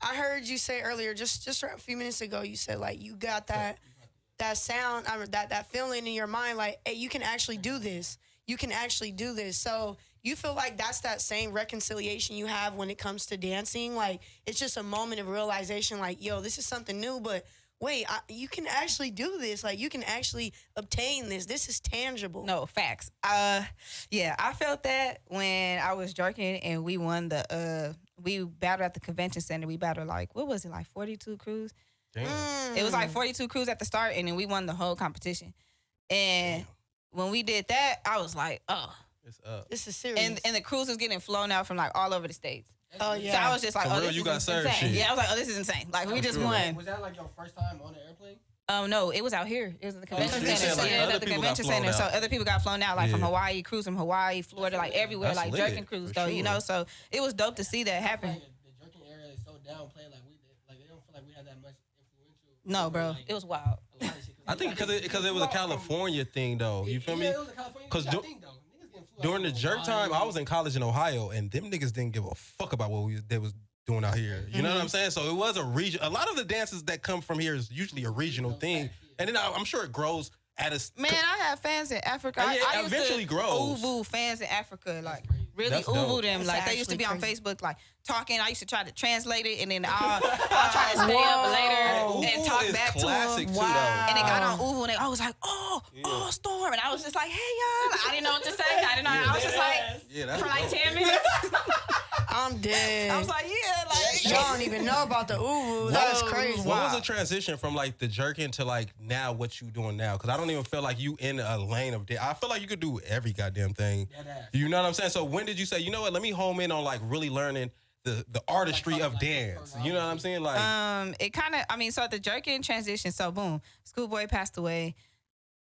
I heard you say earlier, just a few minutes ago, you said like you got that sound, that feeling in your mind, like, hey, you can actually do this. You can actually do this. So you feel like that's that same reconciliation you have when it comes to dancing. Like it's just a moment of realization, like, yo, this is something new, but wait, you can actually do this. Like you can actually obtain this. This is tangible. No, facts. Yeah, I felt that when I was jerking and we won we battled at the convention center. We battled like, what was it, like 42 crews? Damn. It was like 42 crews at the start, and then we won the whole competition. And when we did that, I was like, oh. It's up. This is serious. And the crews was getting flown out from like all over the states. Oh, yeah. So I was just like, For oh, real, this you is got served insane. shit. Yeah, I was like, oh, this is insane. Like, we just won. Was that like your first time on the airplane? No, it was out here. It was at the convention They center. said, like, Yeah, it was other at the people got convention flown center. So out. other people got flown out, like from Yeah. Hawaii, crews from Hawaii, Florida, like everywhere, That's like lit, jerking crews for though, you sure. know. So it was dope to see that happen. The jerking area is so downplayed, like we did. Like they don't feel like we had that much influential. No, bro, Like, it was wild. a lot of shit. I think because it was a California thing though. You feel me? Yeah, it was a California 'Cause thing. I think, though. Niggas getting flew out During the from jerk time, Hawaii. I was in college in Ohio, and them niggas didn't give a fuck about what they was doing out here. You know what I'm saying? So it was a region. A lot of the dances that come from here is usually a regional thing, and then I'm sure it grows at a. Man, I have fans in Africa. Yeah, I used eventually to grows. Uvu fans in Africa, like really That's dope. Uvu them. That's Like they used to be on actually Facebook, like talking. I used to try to translate it, and then I'll try to stay up later and Uvu talk is back to classic them. too, though. And they got on Uvu, and I was like, oh, Storm, and I was just like, hey y'all. I didn't know what to say. I didn't know. I was just like, Yeah, that's for like dope. 10 minutes. I'm dead. I was like, yeah, like y'all don't even know about the ooh. That is crazy. What was the transition from like the jerking to like now what you doing now? Because I don't even feel like you in a lane of I feel like you could do every goddamn thing. You know what I'm saying? So when did you say, you know what? Let me home in on like really learning the artistry of dance. You know what I'm saying? Like it kind of, I mean, so the jerking transition, so boom, Schoolboy passed away.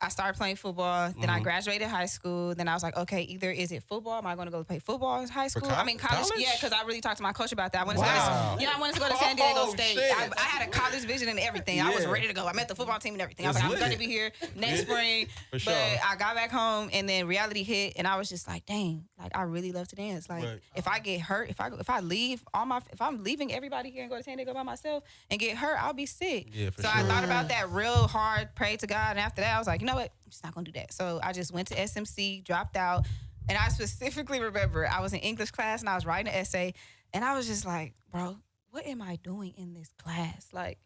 I started playing football. Then I graduated high school. Then I was like, okay, either is it football? Am I going to go play football in high school? I mean, college? Yeah, because I really talked to my coach about that. I wanted to go to, I wanted to go to San Diego State. Shit. I had a college vision and everything. I was ready to go. I met the football team and everything. I was It's like, I'm going lit. to be here next spring. For sure. But I got back home and then reality hit and I was just like, dang, like I really love to dance. Like if I get hurt, if I'm leaving everybody here and go to San Diego by myself and get hurt, I'll be sick. Yeah, for so sure. I thought about that real hard, prayed to God, and after that I was like, you know what? I'm just not gonna do that. So I just went to SMC, dropped out, and I specifically remember I was in English class and I was writing an essay, and I was just like, bro, what am I doing in this class? Like,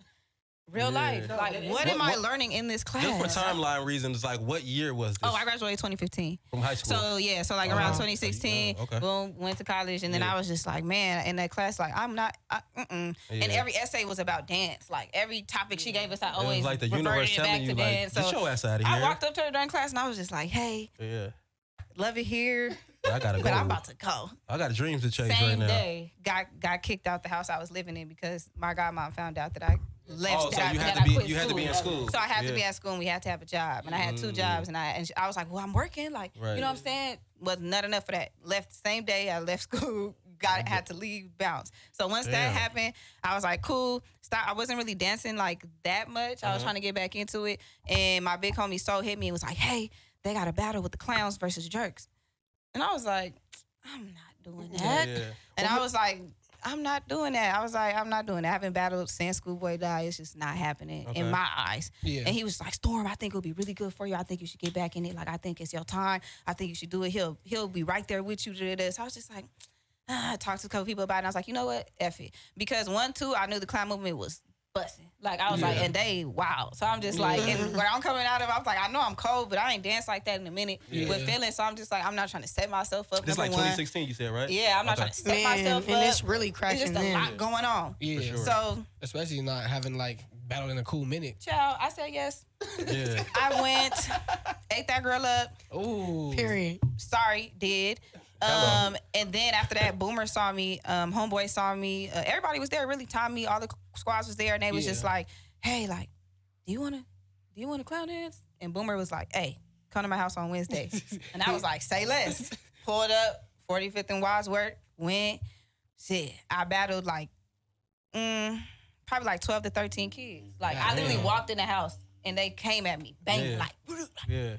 real life. Like, what am I learning in this class? just for timeline reasons, like what year was this? Oh, I graduated 2015. From high school. So yeah, so like around 2016, okay. boom, went to college, and then I was just like, man, in that class, like I'm not, And every essay was about dance. Like every topic she gave us, I always like the reverted universe it telling back you, to like, dance. get So your ass out of here. I walked up to her during class, and I was just like, hey, love it here, I gotta go. but I'm about to go. I got dreams to chase Same right now. day, got kicked out the house I was living in because my godmom found out that I left. Oh, so that you I, had that to I quit you had to be in school. So I had to be at school, and we had to have a job, and I had 2 jobs, and I was like, well, I'm working, like, you know what I'm saying? Was not enough for that. Left the same day I left school, had to leave, bounce. So once that happened, I was like, cool. Stop. I wasn't really dancing like that much. I was trying to get back into it, and my big homie Soul hit me and was like, hey, they got a battle with the clowns versus jerks, and I was like, I'm not doing that. And I was like, I'm not doing that. I was like, I'm not doing that. I haven't battled since Schoolboy died. It's just not happening in my eyes. Yeah. And he was like, Storm, I think it'll be really good for you. I think you should get back in it. Like, I think it's your time. I think you should do it. He'll be right there with you to do this. I was just like, I talked to a couple people about it. And I was like, you know what? F it. Because 1, 2, I knew the clown movement was busting. Like, I was like, and they, wow. So I'm just like, and where I'm coming out of, I was like, I know I'm cold, but I ain't danced like that in a minute with feelings. So I'm just like, I'm not trying to set myself up. This like 2016, you said, right? Yeah, I'm not trying to set myself up. And it's really crashing. It's just a lot going on. Yeah. Sure. So, especially not having like battled in a cool minute. child, I said yes. Yeah. I went, ate that girl up. Ooh. Period. Sorry, did. And then after that, Boomer saw me. Homeboy saw me. Everybody was there. Really, Tommy, all the squads was there, and they was just like, "Hey, like, do you wanna clown dance?" And Boomer was like, "Hey, come to my house on Wednesday." And I was like, "Say less." Pulled up 45th and Wadsworth. Went. Shit, I battled like, probably like 12 to 13 kids. Like, I literally walked in the house. And they came at me, banging like.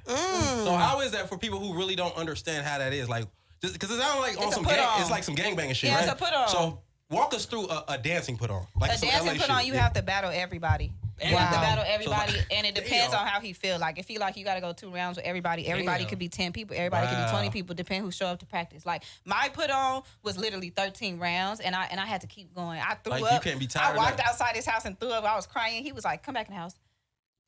So how is that for people who really don't understand how that is? Like, just because it sounds like on some gang, it's like some gangbanging shit, Yeah, right? it's a put on. So walk us through a dancing put on. Like A dancing put on, you have to battle everybody. You have to battle everybody, So, like, and it depends on how he feel. Like, if he like you got to go 2 rounds with everybody. Everybody could be 10 people. Everybody could be 20 people. Depend who show up to practice. Like, my put on was literally 13 rounds, and I had to keep going. I threw up. You can't be tired. I walked outside his house and threw up. I was crying. He was like, "Come back in the house."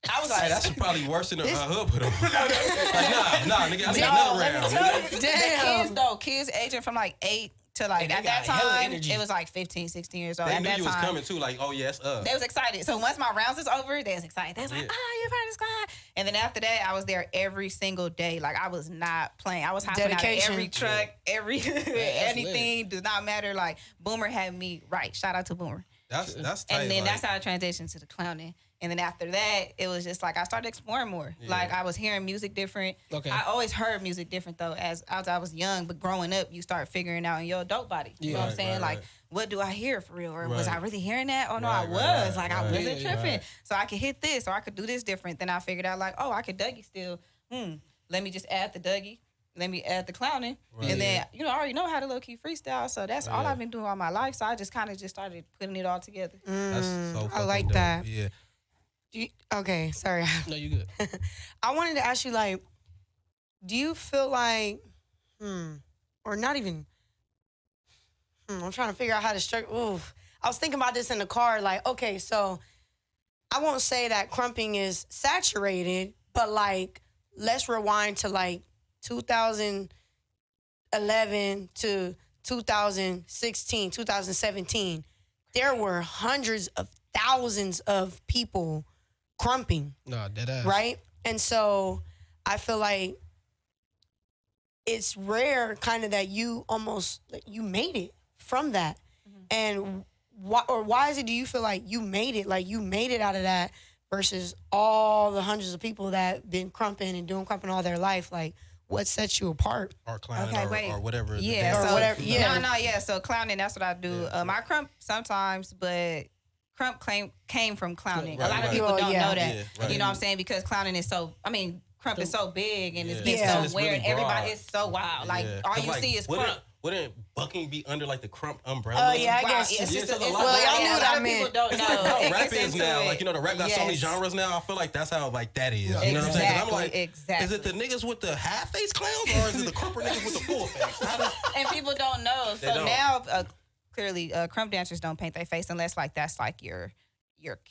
I was like, hey, that's probably worse than a hood put on. Like, nah, nigga, I need another round. The kids though, kids aging from like 8 to like at that time, it was like 15, 16 years old. They at knew that you time, was coming too. Like, oh yes, They was excited. So once my rounds was over, they was excited. They was like, "Oh, you're squad." And then after that, I was there every single day. Like, I was not playing. I was hopping out of every truck, every anything does not matter. Like, Boomer had me right. Shout out to Boomer. That's tight. And then that's how I transitioned to the clowning. And then after that, it was just like I started exploring more. Yeah. Like, I was hearing music different. Okay. I always heard music different though as I was young, but growing up, you start figuring out in your adult body. You know what I'm saying? Like, what do I hear for real? Or was I really hearing that? Oh no, I was. I wasn't tripping. So I could hit this, or I could do this different. Then I figured out like, oh, I could Dougie still. Let me just add the Dougie. Let me add the clowning. And then, I already know how to low-key freestyle. So that's all I've been doing all my life. So I just kind of just started putting it all together. That's so I like dope. that. Yeah. Okay, sorry. No, you good. I wanted to ask you, like, do you feel like, or not even, I'm trying to figure out how to structure. I was thinking about this in the car. Like, okay, so I won't say that crumping is saturated, but like, let's rewind to like 2011 to 2016, 2017. There were hundreds of thousands of people crumping. No, dead ass. Right? And so I feel like it's rare kind of that you made it from that. And why is it, do you feel like you made it? Like, you made it out of that versus all the hundreds of people that been crumping and doing crumping all their life? Like, what sets you apart? Or clowning or whatever. Yeah. Or whatever. Yeah. No. So clowning, that's what I do. I crump sometimes, but crump came from clowning. A lot of people don't know that. Yeah, right. You know what I'm saying? Because clowning is crump is so big and it's been so weird. Really everybody is so wild. Like, all you see is crump. Wouldn't bucking be under like the crump umbrella? Oh yeah, I guess. Y'all knew what I meant. People don't know. Rap is now. Like, the rap got so many genres now. I feel like that's how like that is. You know what I'm saying? 'Cause I'm like, is it the niggas with the half face clowns or is it the crumper niggas with the full face? And people don't know. So now, clearly, crump dancers don't paint their face unless like that's like your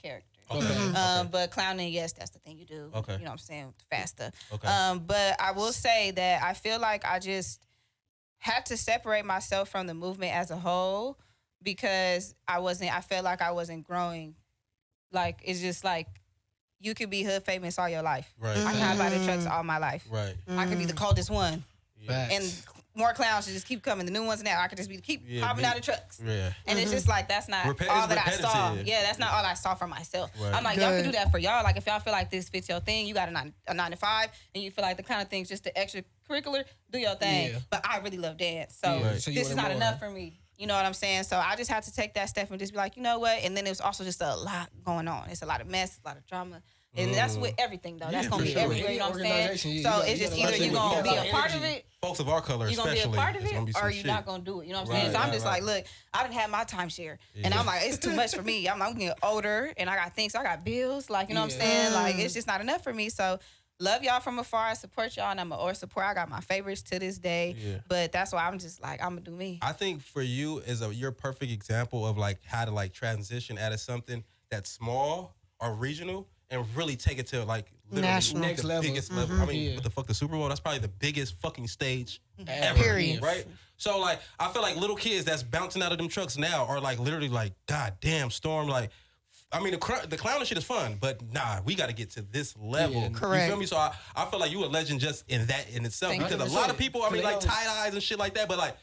character. Okay. But clowning, yes, that's the thing you do. Okay. You know what I'm saying? Faster. Okay. But I will say that I feel like I just had to separate myself from the movement as a whole because I felt like I wasn't growing. Like, it's just like, you could be hood famous all your life. Right. I can hop out of trucks all my life. Right. I could be the coldest one. Facts. And more clowns should just keep coming. The new ones now, I could just keep hopping out of trucks. Yeah. And it's just like, that's not all that I saw. Yeah, that's not all I saw for myself. Right. I'm like, y'all can do that for y'all. Like, if y'all feel like this fits your thing, you got a 9 to 5, and you feel like the kind of thing's just the extracurricular, do your thing. Yeah. But I really love dance. So this is not enough for me. You know what I'm saying? So I just had to take that step and just be like, you know what? And then it was also just a lot going on. It's a lot of mess, a lot of drama. And that's with everything, though. That's going to be everywhere, you know what I'm saying? So it's just either you're going to be a part of it. Folks of our color especially. You're going to be a part of it or you're not going to do it. You know what I'm saying? So I'm just like, look, I didn't have my timeshare. And I'm like, it's too much for me. I'm getting older and I got things. I got bills. Like, you know what I'm saying? Like, it's just not enough for me. So love y'all from afar. I support y'all and I'm an support. I got my favorites to this day. Yeah. But that's why I'm just like, I'm going to do me. I think for you, you're a perfect example of like how to like transition out of something that's small or regional and really take it to like literally national, next level. Biggest level. I mean, what the fuck, the Super Bowl? That's probably the biggest fucking stage ever. Period. Right? So like, I feel like little kids that's bouncing out of them trucks now are like literally like, God damn, Storm, like, I mean, the clowning shit is fun, but nah, we got to get to this level. Yeah, correct. You feel me? So I feel like you a legend just in that in itself. Because a lot of people, I mean, like tie-dyes and shit like that, but like,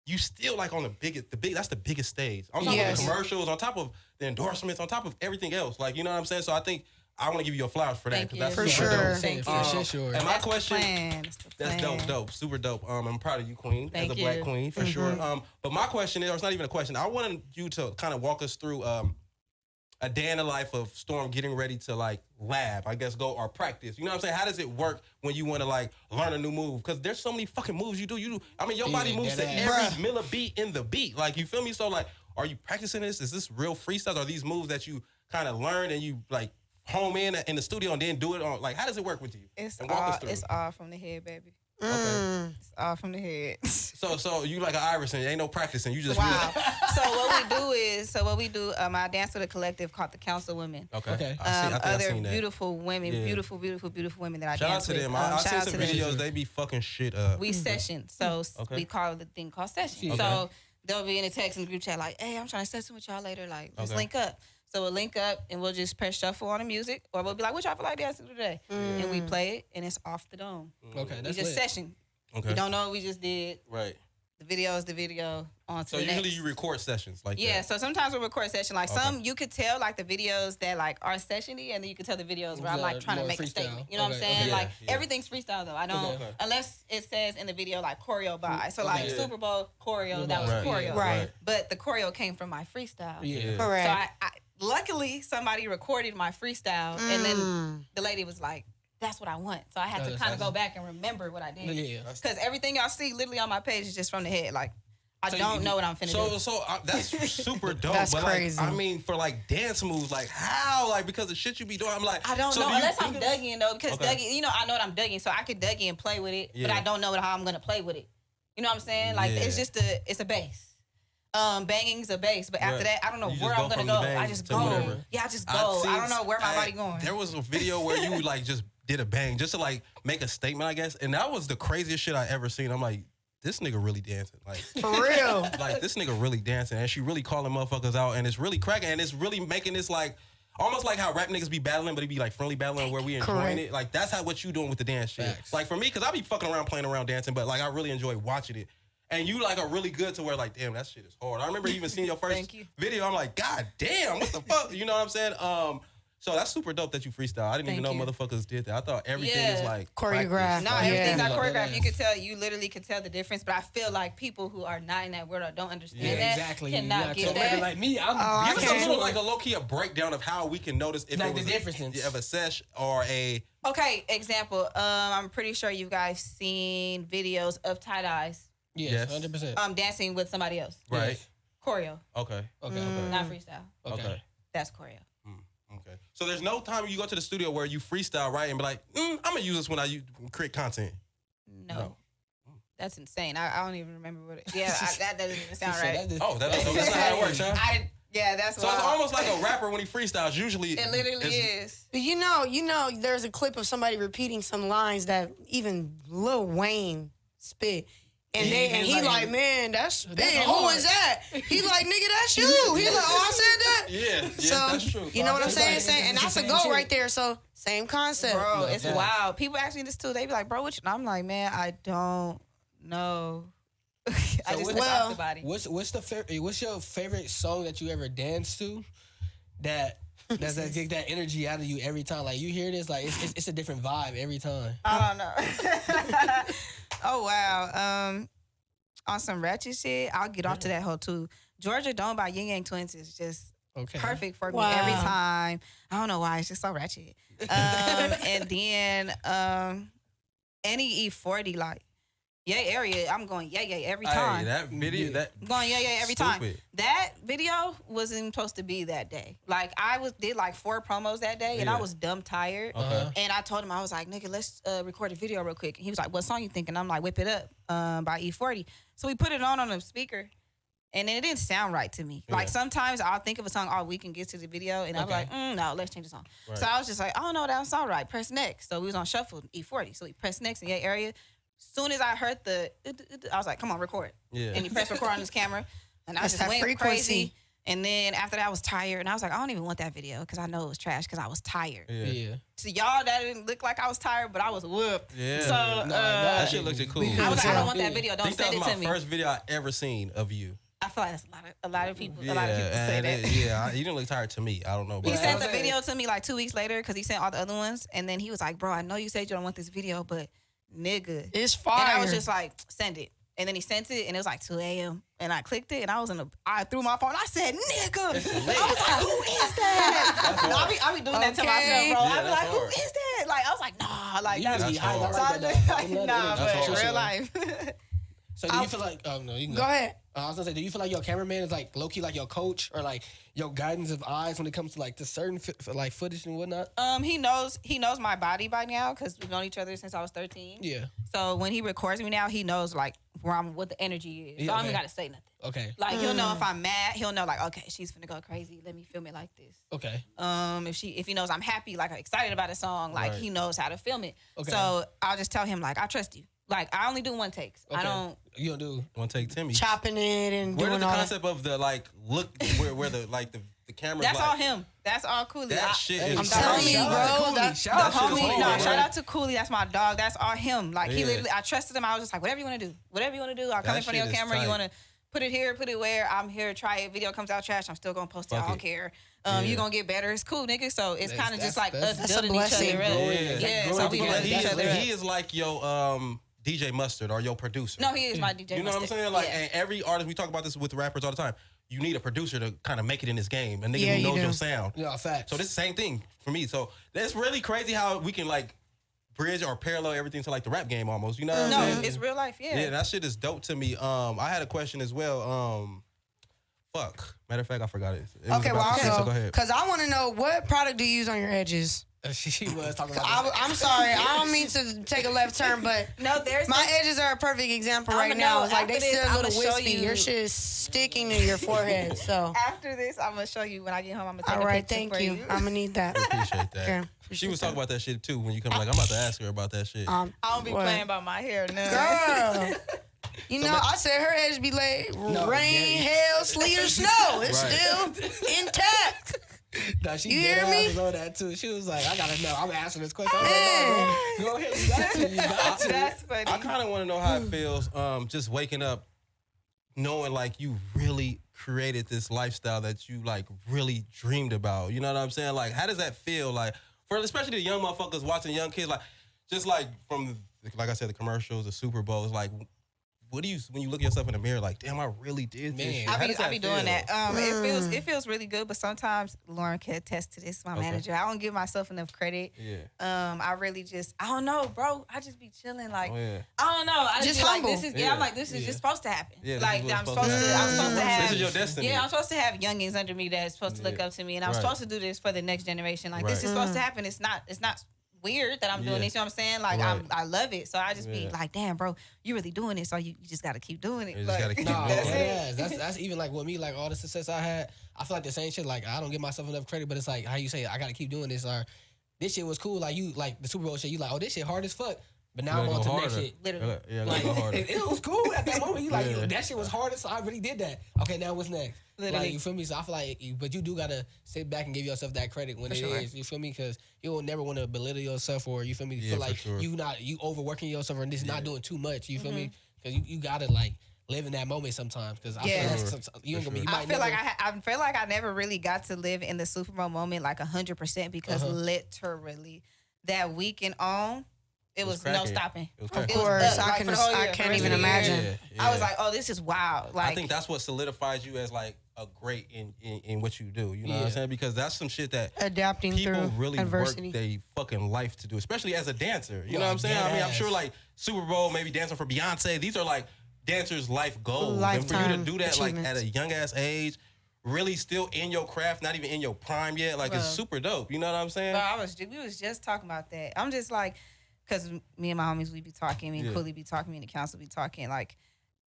you still like on that's the biggest stage. On top of the commercials, on top of the endorsements, on top of everything else. Like, you know what I'm saying? So I think I want to give you your flowers for that. That's for sure. Thank you. And my question, that's dope, super dope. I'm proud of you, Queen, as a Black queen, for sure. But my question is, or it's not even a question. I wanted you to kind of walk us through a day in the life of Storm getting ready to like lab, I guess, go or practice. You know what I'm saying? How does it work when you want to like learn a new move? Because there's so many fucking moves you do. I mean, your body moves to every millibeat in the beat. Like, you feel me? So like, are you practicing this? Is this real freestyles? Are these moves that you kind of learn and you like home in the studio and then do it on? Like, how does it work with you? It's and walk all us through. it's all from the head, baby. Okay. It's all from the head. So you like an Iverson? Ain't no practicing. You just Wow. So what we do, I dance with a collective called the Councilwomen. Okay. I think I other seen that. beautiful women, beautiful women that I Shout out dance to with. them. I seen shout out some to them. videos. They be fucking shit up. We session, so we call the thing called session. So they'll be in a text and group chat like, "Hey, I'm trying to session with y'all later. Like, let's link up." So we'll link up and we'll just press shuffle on the music, or we'll be like, "What y'all feel like dancing today?" And we play it, and it's off the dome. Okay, We that's just lit. session. Okay. We don't know what we just did. Right. The video is the video. On to So the usually next. you record sessions like that. Yeah, so sometimes we'll record session. Like some you could tell like the videos that like are sessiony, and then you could tell the videos where I'm like trying to more make a freestyle. statement. You know what I'm Okay, saying? okay. Like Yeah. everything's freestyle though. I don't unless it says in the video like choreo by. So like Yeah. Super Bowl choreo, that was Right. choreo. Right. But the choreo came from my freestyle. Yeah. Correct. So I luckily somebody recorded my freestyle, and then the lady was like, "That's what I want." So I had to kind of go back and remember what I did. Yeah. Because everything y'all see literally on my page is just from the head. Like I don't know what I'm finna do. So that's super dope. That's but crazy. Like, I mean, for like dance moves, like how? Like because the shit you be doing, I'm like, I don't so know do you unless think I'm of- Dougie though, because Okay. Dougie, you know, I know what I'm Dougie, so I could Dougie and play with it, but Yeah. I don't know how I'm gonna play with it. You know what I'm saying? Like it's Yeah. just it's a bass. Banging's a bass, but after Right. that, I don't know You just where go I'm gonna from the go. bang I just to go. whatever. Yeah, I just I've go. I seen- don't know where my body going. There was a video where you like just did a bang just to like make a statement, I guess, and that was the craziest shit I ever seen. I'm like, this nigga really dancing, like For real. like this nigga really dancing, and she really calling motherfuckers out, and it's really cracking, and it's really making this like almost like how rap niggas be battling, but it be like friendly battling where we enjoying Correct. it. Like that's how what you doing with the dance shit. Facts. Like for me, cause I be fucking around playing around dancing, but like I really enjoy watching it. And you like are really good to where like, damn, that shit is hard. I remember even seeing your first Thank you. video. I'm like, God damn, what the fuck? You know what I'm saying? So that's super dope that you freestyle. I didn't even know Thank you. motherfuckers did that. I thought everything Yeah. is like Choreographed. practice. No, Like, everything's Yeah. not choreographed. You Yes. could tell, you literally could tell the difference. But I feel like people who are not in that world or don't understand Yeah, that exactly. You cannot gotta get tell that. nigga like me, I'm I Give us can't- a little like a low key a breakdown of how we can notice if Like it was the differences. of a sesh or a Okay, example. I'm pretty sure you guys seen videos of tie dyes Yes. 100%. dancing with somebody else. right. Choreo, Okay. Okay. not freestyle. Okay. That's choreo. Okay. So there's no time you go to the studio where you freestyle, right, and be like, I'm gonna use this when I create content. No. That's insane. I don't even remember what it. Yeah, that doesn't even sound So right. that's Oh, that's not how it works, huh? That's So why. it's almost like a rapper when he freestyles. Usually, It literally it's- is. But you know, there's a clip of somebody repeating some lines that even Lil Wayne spit. And he like, man, that's spit. Who hard. is that? He like, nigga, that's you. He like, oh, I said that. Yeah, So that's true. you know what I'm saying? It's And the that's a same goal shit. right there. So same concept. Bro, No, it's facts. wild. People ask me this too. They be like, bro, what you? And I'm like, man, I don't know. I just what- live off the body. What's your favorite song that you ever danced to that's that get that energy out of you every time? Like you hear this, like it's a different vibe every time. I don't know. Oh wow. On some ratchet shit, I'll get off to that hoe too. Georgia Dome by Yin Yang Twins is just Okay. perfect for me Wow. every time. I don't know why, it's just so ratchet. And then any E40 like yay area, I'm going yay every time. Hey, that video, Yeah. that I'm going yay every time. Stupid. That video wasn't supposed to be that day. Like I did like 4 promos that day, and Yeah. I was dumb tired. Okay. And I told him, I was like, nigga, let's record a video real quick. And he was like, what song you thinking? I'm like, Whip It Up by E40. So we put it on the speaker, and then it didn't sound right to me. Like Yeah. sometimes I'll think of a song all week and get to the video, and I'm Okay. like, no, let's change the song. Right. So I was just like, I don't know, that don't sound right. Press next. So we was on shuffle, E40. So we pressed next in your area. Soon as I heard I was like, come on, record. Yeah. And you press record on this camera. And I That's just that went frequency. crazy. And then after that, I was tired. And I was like, I don't even want that video because I know it was trash because I was tired. yeah. Yeah. To y'all, that didn't look like I was tired, but I was whooped. Yeah. So That shit looked cool. I was like, I don't want that Yeah. video. I Don't think that send was it my to me. first video I ever seen of you. I feel like that's a lot of people. Yeah, A lot of people say and that. you didn't look tired to me. I don't know. He But sent the Okay. video to me like 2 weeks later because he sent all the other ones. And then he was like, bro, I know you said you don't want this video, but nigga. It's fire. And I was just like, send it. And then he sent it, and it was like 2 a.m. And I clicked it, and I threw my phone. I said, nigga. I was like, who is that? No, I be doing that to myself, bro. Yeah, I be that's like, who hard. is that? Like, I was like, nah. Like, You that's gotta be hard. hype. I So I like that. just, I love nah, that but energy. in real life. So do you feel like? Oh no, you can Go ahead. I was gonna say, do you feel like your cameraman is like low key like your coach or like your guidance of eyes when it comes to like the certain like footage and whatnot? He knows my body by now because we've known each other since I was 13. Yeah. So when he records me now, he knows like what the energy is. So I don't even gotta say nothing. Okay. Like he'll know if I'm mad. He'll know like, okay, she's finna go crazy. Let me film it like this. Okay. If he knows I'm happy, like excited about a song, like he knows how to film it. Okay. So I'll just tell him like, I trust you. Like I only do one takes. Okay. I don't. You don't do One take Timmy. chopping it and Where doing did the all concept of the like look where the like the camera? That's like, all him. That's all Cooley. That shit is. I'm telling you, Shout out to bro, Cooley. that- Shout out The to homie, Cooley, no, bro. shout out to Cooley. That's my dog. That's all him. Like he Yeah. literally, I trusted him. I was just like, whatever you want to do, whatever you want to do. I'll come That in front of shit your is camera. tight. You want to put it here, put it where. I'm here. Try it. Video comes out trash. I'm still gonna post it. Fuck I don't it. care. Yeah. You gonna get better. It's cool, nigga. So it's kind of just like us that's a building each blessing. other up. Yeah. Yeah. Growing So we together. building each other He up. is like your DJ Mustard or your producer. No, he is my DJ. You know what I'm Mustard. saying? Like, Yeah. and every artist, we talk about this with rappers all the time. You need a producer to kind of make it in this game, a nigga Yeah, who you knows do. your sound. Yeah, facts. So this is the same thing for me. So it's really crazy how we can like bridge or parallel everything to like the rap game almost. You know what I'm No, saying? it's real life. Yeah. Yeah, that shit is dope to me. I had a question as well. Fuck. Matter of fact, I forgot it. It was Okay, about well, the shit, so I'll go go. ahead. Because I want to know what product do you use on your edges? She was talking about I'm sorry. I don't mean to take a left turn, but No, there's my edges are a perfect example right I'ma now. know It's like they after this, still a little I'ma show wispy. you. Your shit is sticking to your forehead. So, After this, I'm gonna show you when I get home. I'm gonna take all a right, picture thank for you. I'm gonna need that. Appreciate that. Okay, She appreciate was talking about that shit too when you come. Like, I'm about to ask her about that shit. I don't be what? playing about my hair, no. Girl. You know, I said her edges be like rain, yeah. hail, sleet, or snow. It's Right. still intact. No, she You did hear me? ask on that too. She was like, I gotta know. I'm asking this question. I was like, no, go ahead, you got to. You got to. That's funny. I kind of want to know how it feels, just waking up, knowing like you really created this lifestyle that you like really dreamed about. You know what I'm saying? Like, how does that feel? Like, for especially the young motherfuckers watching young kids, like, just like from, like I said, the commercials, the Super Bowls, like, what do you, when you look at yourself in the mirror, like, damn, I really did this Man. shit. I How be does that doing feel? that. It feels really good, but sometimes Lauren can attest to this. My Okay. manager, I don't give myself enough credit. Yeah. I really just, I don't know, bro. I just be chilling, like Oh, yeah. I don't know. I Just just be like, humble. this is Yeah. I'm like, this is just supposed to happen. Yeah, this like is what's I'm supposed supposed to to, happen. I'm supposed to have. This is your destiny. Yeah, I'm supposed to have youngins under me that's supposed to look Yeah. up to me, and I'm Right. supposed to do this for the next generation. Like this Right. is supposed to happen. It's not weird that I'm doing Yeah. this. You know what I'm saying? Like Right. I love it. So I just be Yeah. like, damn, bro, you really doing it. So you just got to keep doing it. You just Like, gotta keep Nah, doing that's it. it. that's even like with me, like all the success I had. I feel like the same shit. Like I don't give myself enough credit, but it's like how you say I gotta keep doing this. Or this shit was cool. Like you, like the Super Bowl shit. You like, oh, this shit hard as fuck. But now I'm You on gotta to go the next harder. shit. Literally. Yeah, Like, go harder. it was cool at that moment. You like, Yeah. yo, that shit was hard as I already did that. Okay, now what's next? Literally. Like, you feel me? So I feel like, but you do gotta sit back and give yourself that credit when For it sure. is. You feel me? Because you will never want to belittle yourself, or you feel me? Yeah, Feel for like sure. you overworking yourself or just not doing too much. You feel me? Mm-hmm. Because you gotta like live in that moment sometimes. Because I Yeah. feel like Sure. sometimes you ain't gonna be. For You sure. might I feel never, like I feel like I never really got to live in the Super Bowl moment like 100% because Uh-huh. literally that weekend on, it was no cracking. stopping. It was Of cracking. It was course, up, I like, can. for the whole I year, can't the even rest of the year. imagine. Yeah, I was yeah. like, oh, this is wild. Like I think that's what solidifies you as like a great in what you do. You know what Yeah. I'm saying? Because that's some shit that Adapting people through really adversity. work their fucking life to do, especially as a dancer. You know Nah, what I'm saying? I mean, I'm deadass. sure like Super Bowl, maybe dancing for Beyonce. These are like dancers' life goals. And for you to Lifetime do that like at achievements. a young ass age, really still in your craft, not even in your prime yet, like it's Bruh. super dope. You know what I'm saying? Bro, we was just talking about that. I'm just like, because me and my homies, we be talking, me and Yeah. Cooley be talking, me and the council be talking. Like,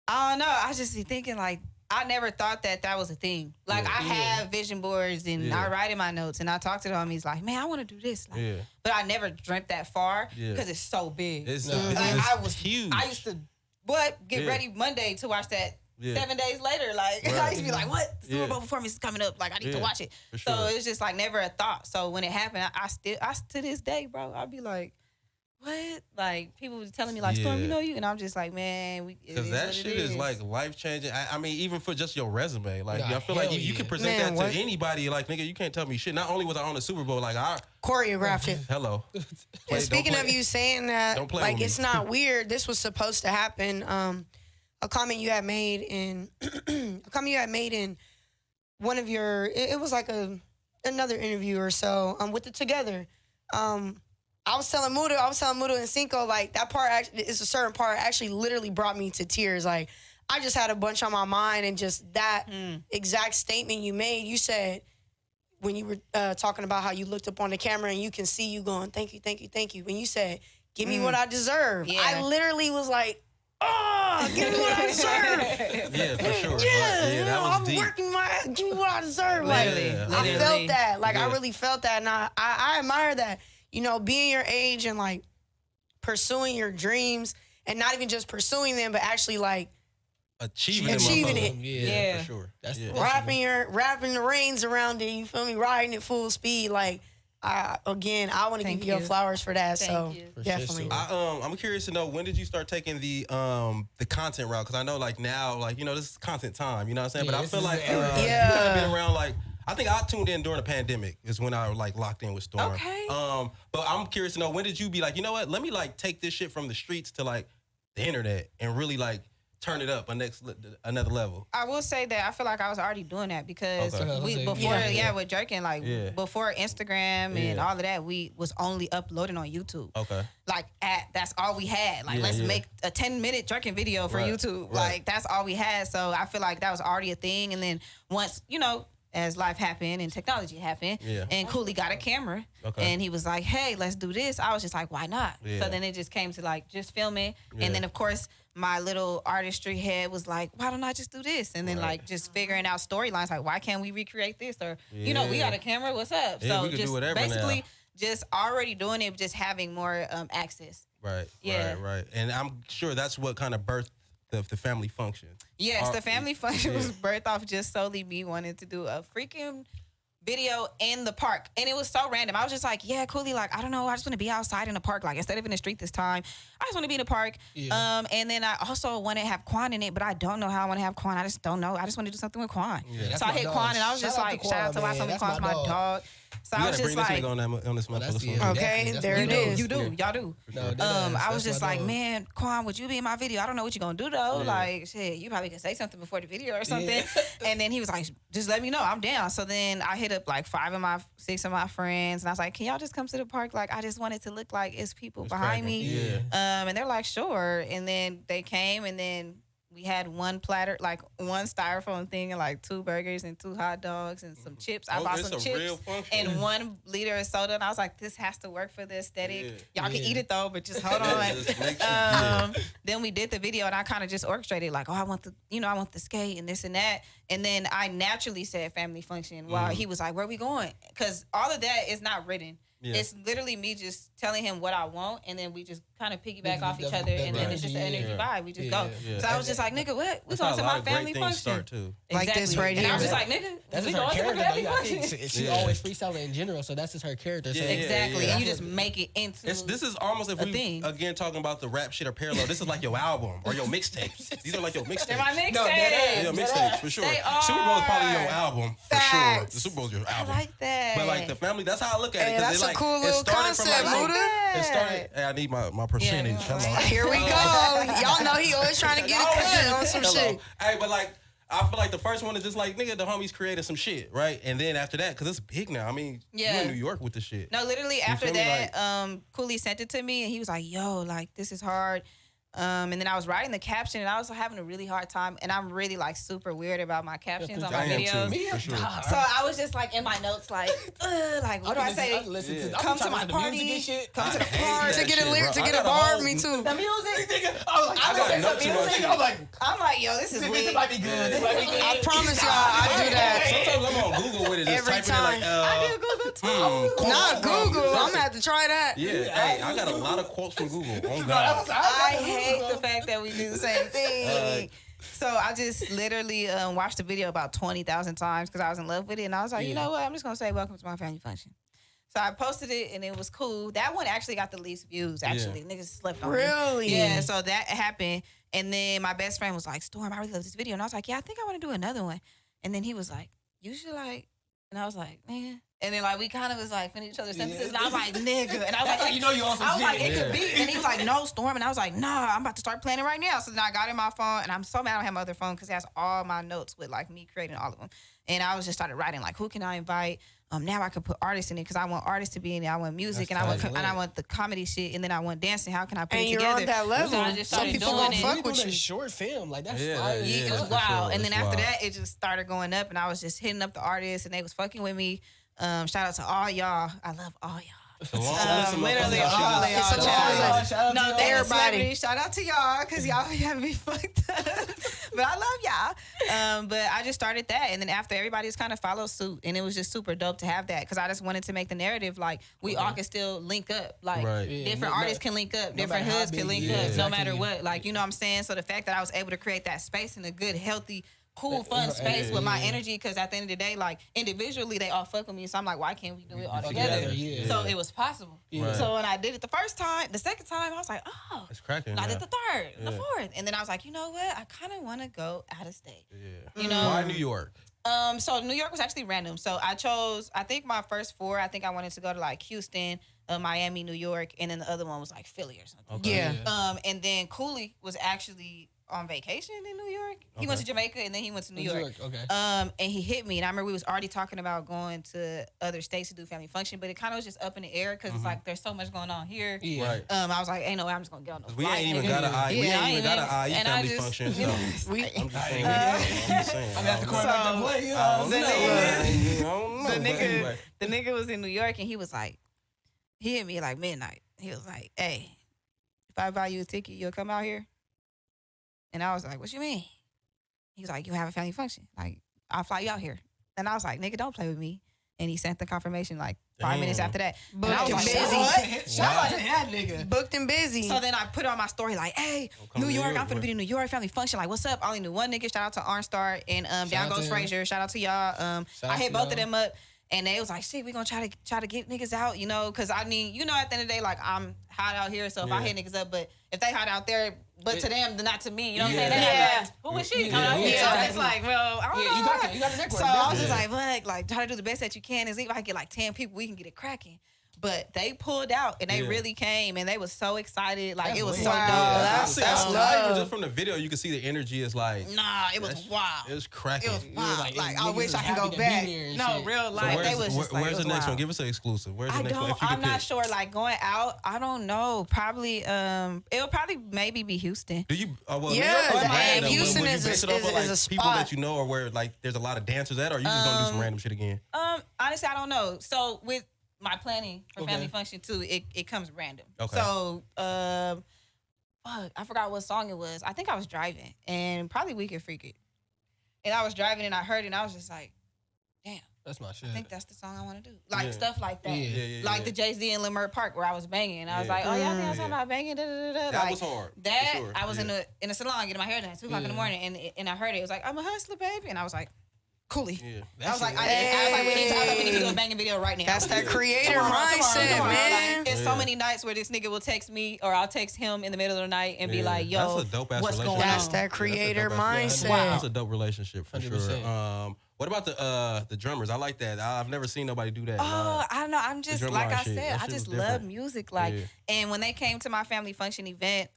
I don't know. I just be thinking, like, I never thought that was a thing. Like, Yeah. I have vision boards and Yeah. I write in my notes and I talk to the homies, like, man, I want to do this. Like, Yeah. But I never dreamt that far Yeah. because it's so big. It's, No. it's, Like, it's I was huge. I used to, get Yeah. ready Monday to watch that. Yeah. 7 days later, like Right. I used to be like, "What? The Super Yeah. Bowl performance is coming up. Like I need to Yeah, watch it." for So sure. it's just like never a thought. So when it happened, I to this day, bro, I'd be like, "What?" Like people was telling me like, "Storm, Yeah. you know you," and I'm just like, "Man, Because that shit is like life changing. I mean, even for just your resume, like Nah, I feel like hell you can yeah. present Man, that what? to anybody. Like nigga, you can't tell me shit. Not only was I on the Super Bowl, like I Choreographed it. hello. And Don't speaking play- of you saying that, Don't play like with it's me. not weird. This was supposed to happen. A comment you had made in one of your. It was like another interview or so. With the Together. I was telling Muda and Cinco like that part. It's a certain part actually literally brought me to tears. Like I just had a bunch on my mind, and just that exact statement you made. You said when you were talking about how you looked up on the camera and you can see you going, thank you, thank you, thank you. When you said, give me what I deserve, I literally was like, oh, give me what I deserve. Yeah, for sure. Yeah, that was I'm deep. working give me what I deserve. Literally, Like, literally. I felt that. Like, I really felt that. And I admire that. You know, being your age and, like, pursuing your dreams, and not even just pursuing them, but actually, like, Achieving it. Yeah, for sure. That's wrapping the reins around it, you feel me, riding it full speed. Like, I want to give you your flowers for that. Thank you. Definitely. I'm curious to know, when did you start taking the content route? Because I know, like, now, like, you know, this is content time, you know what I'm saying? But I feel like you gotta be around, like, I think I tuned in during the pandemic is when I, like, locked in with Storm. Okay. But I'm curious to know, when did you be like, you know what, let me, like, take this shit from the streets to, like, the internet and really, like, turn it up another level? I will say that I feel like I was already doing that because before with Jerkin, like before Instagram and all of that, we was only uploading on YouTube. Okay. Like that's all we had. Like let's make a 10-minute Jerkin video for YouTube. Like that's all we had. So I feel like that was already a thing. And then once, you know, as life happened and technology happened, and Cooley got a camera, and he was like, hey, let's do this. I was just like, why not? So then it just came to like just filming. And then of course, my little artistry head was like, why don't I just do this? And then like just figuring out storylines, like why can't we recreate this? Or, you know, we got a camera, what's up? Yeah, so we can just do whatever basically now. just already doing it, just having more access. Right. Yeah. Right. And I'm sure that's what kind of birthed the family function. Yes, the family function was birthed off just solely me wanting to do a freaking video in the park. And it was so random. I was just like, yeah, Cooley, like, I don't know, I just want to be outside in the park. Like, instead of in the street this time, I just want to be in the park. And then I also want to have Quan in it, but I don't know how I want to have Quan. I just don't know. I just want to do something with Quan. So I hit Quan, and I was just like, shout out to my son, Quan's my dog. So I was just like, on this motherfucker. Okay, there it is. You do. Y'all do. I was just like, man, Quan, would you be in my video? I don't know what you're going to do, though. Like, shit, you probably can say something before the video or something. And then he was like, just let me know. I'm down. So then I hit up like 6 of my friends. And I was like, can y'all just come to the park? Like, I just want it to look like it's people behind me. And they're like, sure. And then they came, and then we had one platter, like one styrofoam thing, and like 2 burgers and 2 hot dogs and some chips. I bought some chips and 1 liter of soda. And I was like, this has to work for the aesthetic. Y'all can eat it though, but just hold on. Then we did the video, and I kind of just orchestrated like, oh, I want the skate and this and that. And then I naturally said family function while he was like, where we going? Because all of that is not written. It's literally me just telling him what I want, and then we just kind of piggyback off each other, and then it's just an energy vibe. We just go. So I was just like, nigga, what? We going to my family function. Like this right here. And I was just like, nigga, that's we her going to my character. family function. She always freestyling in general, so that's just her character. So Exactly. And you just make it into this is almost, if we again talking about the rap shit or parallel, this is like your album or your mixtapes. These are like your mixtapes. They're my mixtapes. Yeah, mixtapes for sure. Super Bowl is probably your album for sure. The Super Bowl is your album. I like that. But like the family, that's how I look at it. That's a cool little concept, Muda. It started. Hey, I need my percentage. Here we go. Y'all know he always trying to get a cut on some shit. Hey, but like, I feel like the first one is just like, nigga, the homies created some shit, right? And then after that, because it's big now. I mean, you in New York with the shit. No, literally after that, Cooley sent it to me, and he was like, yo, like, this is hard. And then I was writing the caption, and I was having a really hard time. And I'm really like super weird about my captions on my videos. Too, for sure. So I was just like in my notes, like what do I say? Come to my party. Come to the park to get a lyric, to get a bar. Me too. The music. I'm like, yo, this is weird. This might be good. I promise y'all, I do that. Sometimes I'm on Google with it. Just Every time. Like, I do Google too. Not Google. I'm gonna have to try that. Yeah, hey, I got a lot of quotes from Google. Oh God. I hate the fact that we do the same thing. So I just literally watched the video about 20,000 times because I was in love with it. And I was like, you know what? I'm just going to say, welcome to my family function. So I posted it, and it was cool. That one actually got the least views, actually. Niggas slept on it. Really? Yeah, so that happened. And then my best friend was like, Storm, I really love this video. And I was like, yeah, I think I want to do another one. And then he was like, you should like, and I was like, man. And then like we kind of was like finishing each other's sentences, and I was like, nigga, and I was like, like, you know you on some I was like, shit. it could be, and he was like, no, Storm, and I was like, nah, I'm about to start planning right now. So then I got in my phone, and I'm so mad I don't have my other phone because it has all my notes with like me creating all of them, and I was just started writing like, who can I invite? Now I could put artists in it because I want artists to be in it. I want music, and I want the comedy shit, and then I want dancing. How can I put it together? And you're on that level. So I just Some started people doing gonna it. fuck with you. Short film, like that's Yeah, fire. yeah, It was for wild. sure. And then It's after wild. that, it just started going up, and I was just hitting up the artists, and they was fucking with me. Shout out to all y'all. I love all y'all. The long list of Literally motherfuckers all that y'all. she It's just- such a long list. Shout out to No, y'all. thank you, Everybody. celebrity. Shout out to y'all because y'all have me fucked up. But I love y'all. But I just started that. And then after everybody just kind of followed suit. And it was just super dope to have that because I just wanted to make the narrative like we all can still link up. Like Right. Yeah, different no- artists can link up. Different matter how hoods can big link you up. is. No Exactly. matter what. Like, you know what I'm saying? So the fact that I was able to create that space in a good, healthy, cool, fun space with my energy because at the end of the day, like individually, they all fuck with me. So I'm like, why can't we do it all together? Yeah. So it was possible. Right. So when I did it the first time, the second time, I was like, oh. It's cracking. I yeah. did the third, the fourth, and then I was like, you know what? I kind of want to go out of state. Yeah. You know, Why New York? So New York was actually random. So I chose, I think my first four, I think I wanted to go to like Houston, Miami, New York, and then the other one was like Philly or something. Okay. Yeah. And then Cooley was actually on vacation in New York. He went to Jamaica and then he went to New York. Okay. And he hit me, and I remember we was already talking about going to other states to do family function, but it kind of was just up in the air because it's like there's so much going on here. Yeah. Right. I was like, ain't no way I'm just gonna get on no 'Cause we flight, ain't even nigga. got an IE. We Yeah, ain't even got an IE and I family just- function. So We, I'm just saying. I'm just saying. I'm at the quarterback to play. You know what I'm the saying? I don't know. the but nigga, anyway. the nigga was in New York, and he was like, he hit me like midnight. He was like, hey, if I buy you a ticket, you'll come out here? And I was like, what you mean? He was like, you have a family function. Like, I'll fly you out here. And I was like, nigga, don't play with me. And he sent the confirmation like 5 minutes Damn. after that. Booked and I was and like, busy. what? Shout out to that nigga. booked and busy. So then I put on my story like, hey, come New to New York, York, I'm finna boy. be in New York family function. Like, what's up? I only knew one nigga. Shout out to Arnstar and Down out Goes to him. Frazier. Shout out to y'all. Shout I out hit to both of y'all. them up. And they was like, shit, we gonna try to get niggas out, you know, because I mean, you know, at the end of the day, like I'm hot out here, so if I hit niggas up, but if they hot out there, but to them, then not to me, you know what I'm saying? They Yeah. like, who was she? Yeah, So yeah. it's like, well, I don't Yeah, know. you got the network. So I was just definitely. like, look, like try to do the best that you can. And see if I can get like 10 people, we can get it cracking. But they pulled out and they Yeah. really came and they was so excited. Like That's it was lit. so Wow. dope. That's love. Just from the video, you can see the energy is like. Nah, it was that's- wild. It's cracking. It was wild. like, Like, niggas I wish was I could happy go to be back. there and No, shit. real So life. They was just like, where's it the was next one? wild. Give us an exclusive. Where's the I next one? don't. If you could I'm not pick. sure. Like going out, I don't know. Probably. It'll probably maybe be Houston. Do you? Well, Yeah, New York the- random, Houston but would is you a- base it off of, is like, a people spot. that you know, or where like there's a lot of dancers at, or you just gonna do some random shit again? Honestly, I don't know. So with my planning for Okay. family function too, it comes random. Okay. So fuck, I forgot what song it was. I think I was driving and probably We Can Freak It. And I was driving and I heard it and I was just like, damn, That's my shit. I think that's the song I want to do. Like Yeah. stuff like that. Yeah. Like the Jay-Z in Leimert Park where I was banging. And I was Yeah. like, oh, y'all think I'm Yeah. talking about banging? Da, da, da, da. That Like, was hard. for That sure. I was Yeah. in a salon getting my hair done at 2 o'clock in the Yeah. morning and I heard it. It was like, I'm a hustler, baby. And I was like, coolie. Yeah. I was like, we need to do a banging video right now. That's that creator Tomorrow, mindset, man. Like, it's so many nights where this nigga will text me or I'll text him in the middle of the night and be Yeah. like, yo, That's a dope ass what's going relationship. That's on? that creator mindset. That's a dope relationship for 100%. sure. What about the drummers? I like that. I've never seen nobody do that. Oh, I don't know. I'm just drum like line I shit. said, That I shit just was love different. music. Like, Yeah. and when they came to my family function event,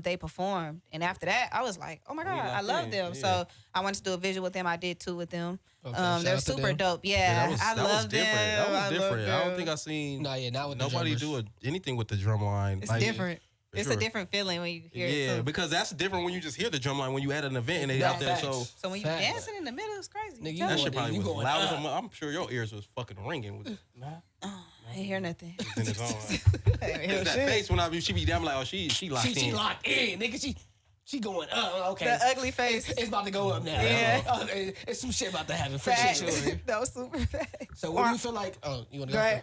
they performed, and after that, I was like, oh my god, I locked love in, them. yeah. So I wanted to do a visual with them. I did 2 with them. Okay, shout They're out to super them. dope. Yeah, Yeah, I that was love different. them. That was I love different. I don't them. think I've seen Nah, yeah, not with the nobody drummers. do anything with the drum line. It's Like, different. for It's sure. a different feeling when you hear it Yeah, too. because that's different when you just hear the drum line when you at an event and they Nah, out there. facts. So So when you Fact. dancing in the middle, it's crazy. Nigga, you Tell that me. shit probably you was going loud as up. I'm sure your ears was fucking ringing with nah, I ain't hear nothing. in his own. I ain't hear that shit. face when she be down, I'm like, oh, she locked She in. locked in, nigga. She going up. Okay. The ugly face. It's about to go up now. Yeah. It's some shit about to happen for Facts. sure. That was super facts. So what do you feel like? Oh, you want to Go ahead.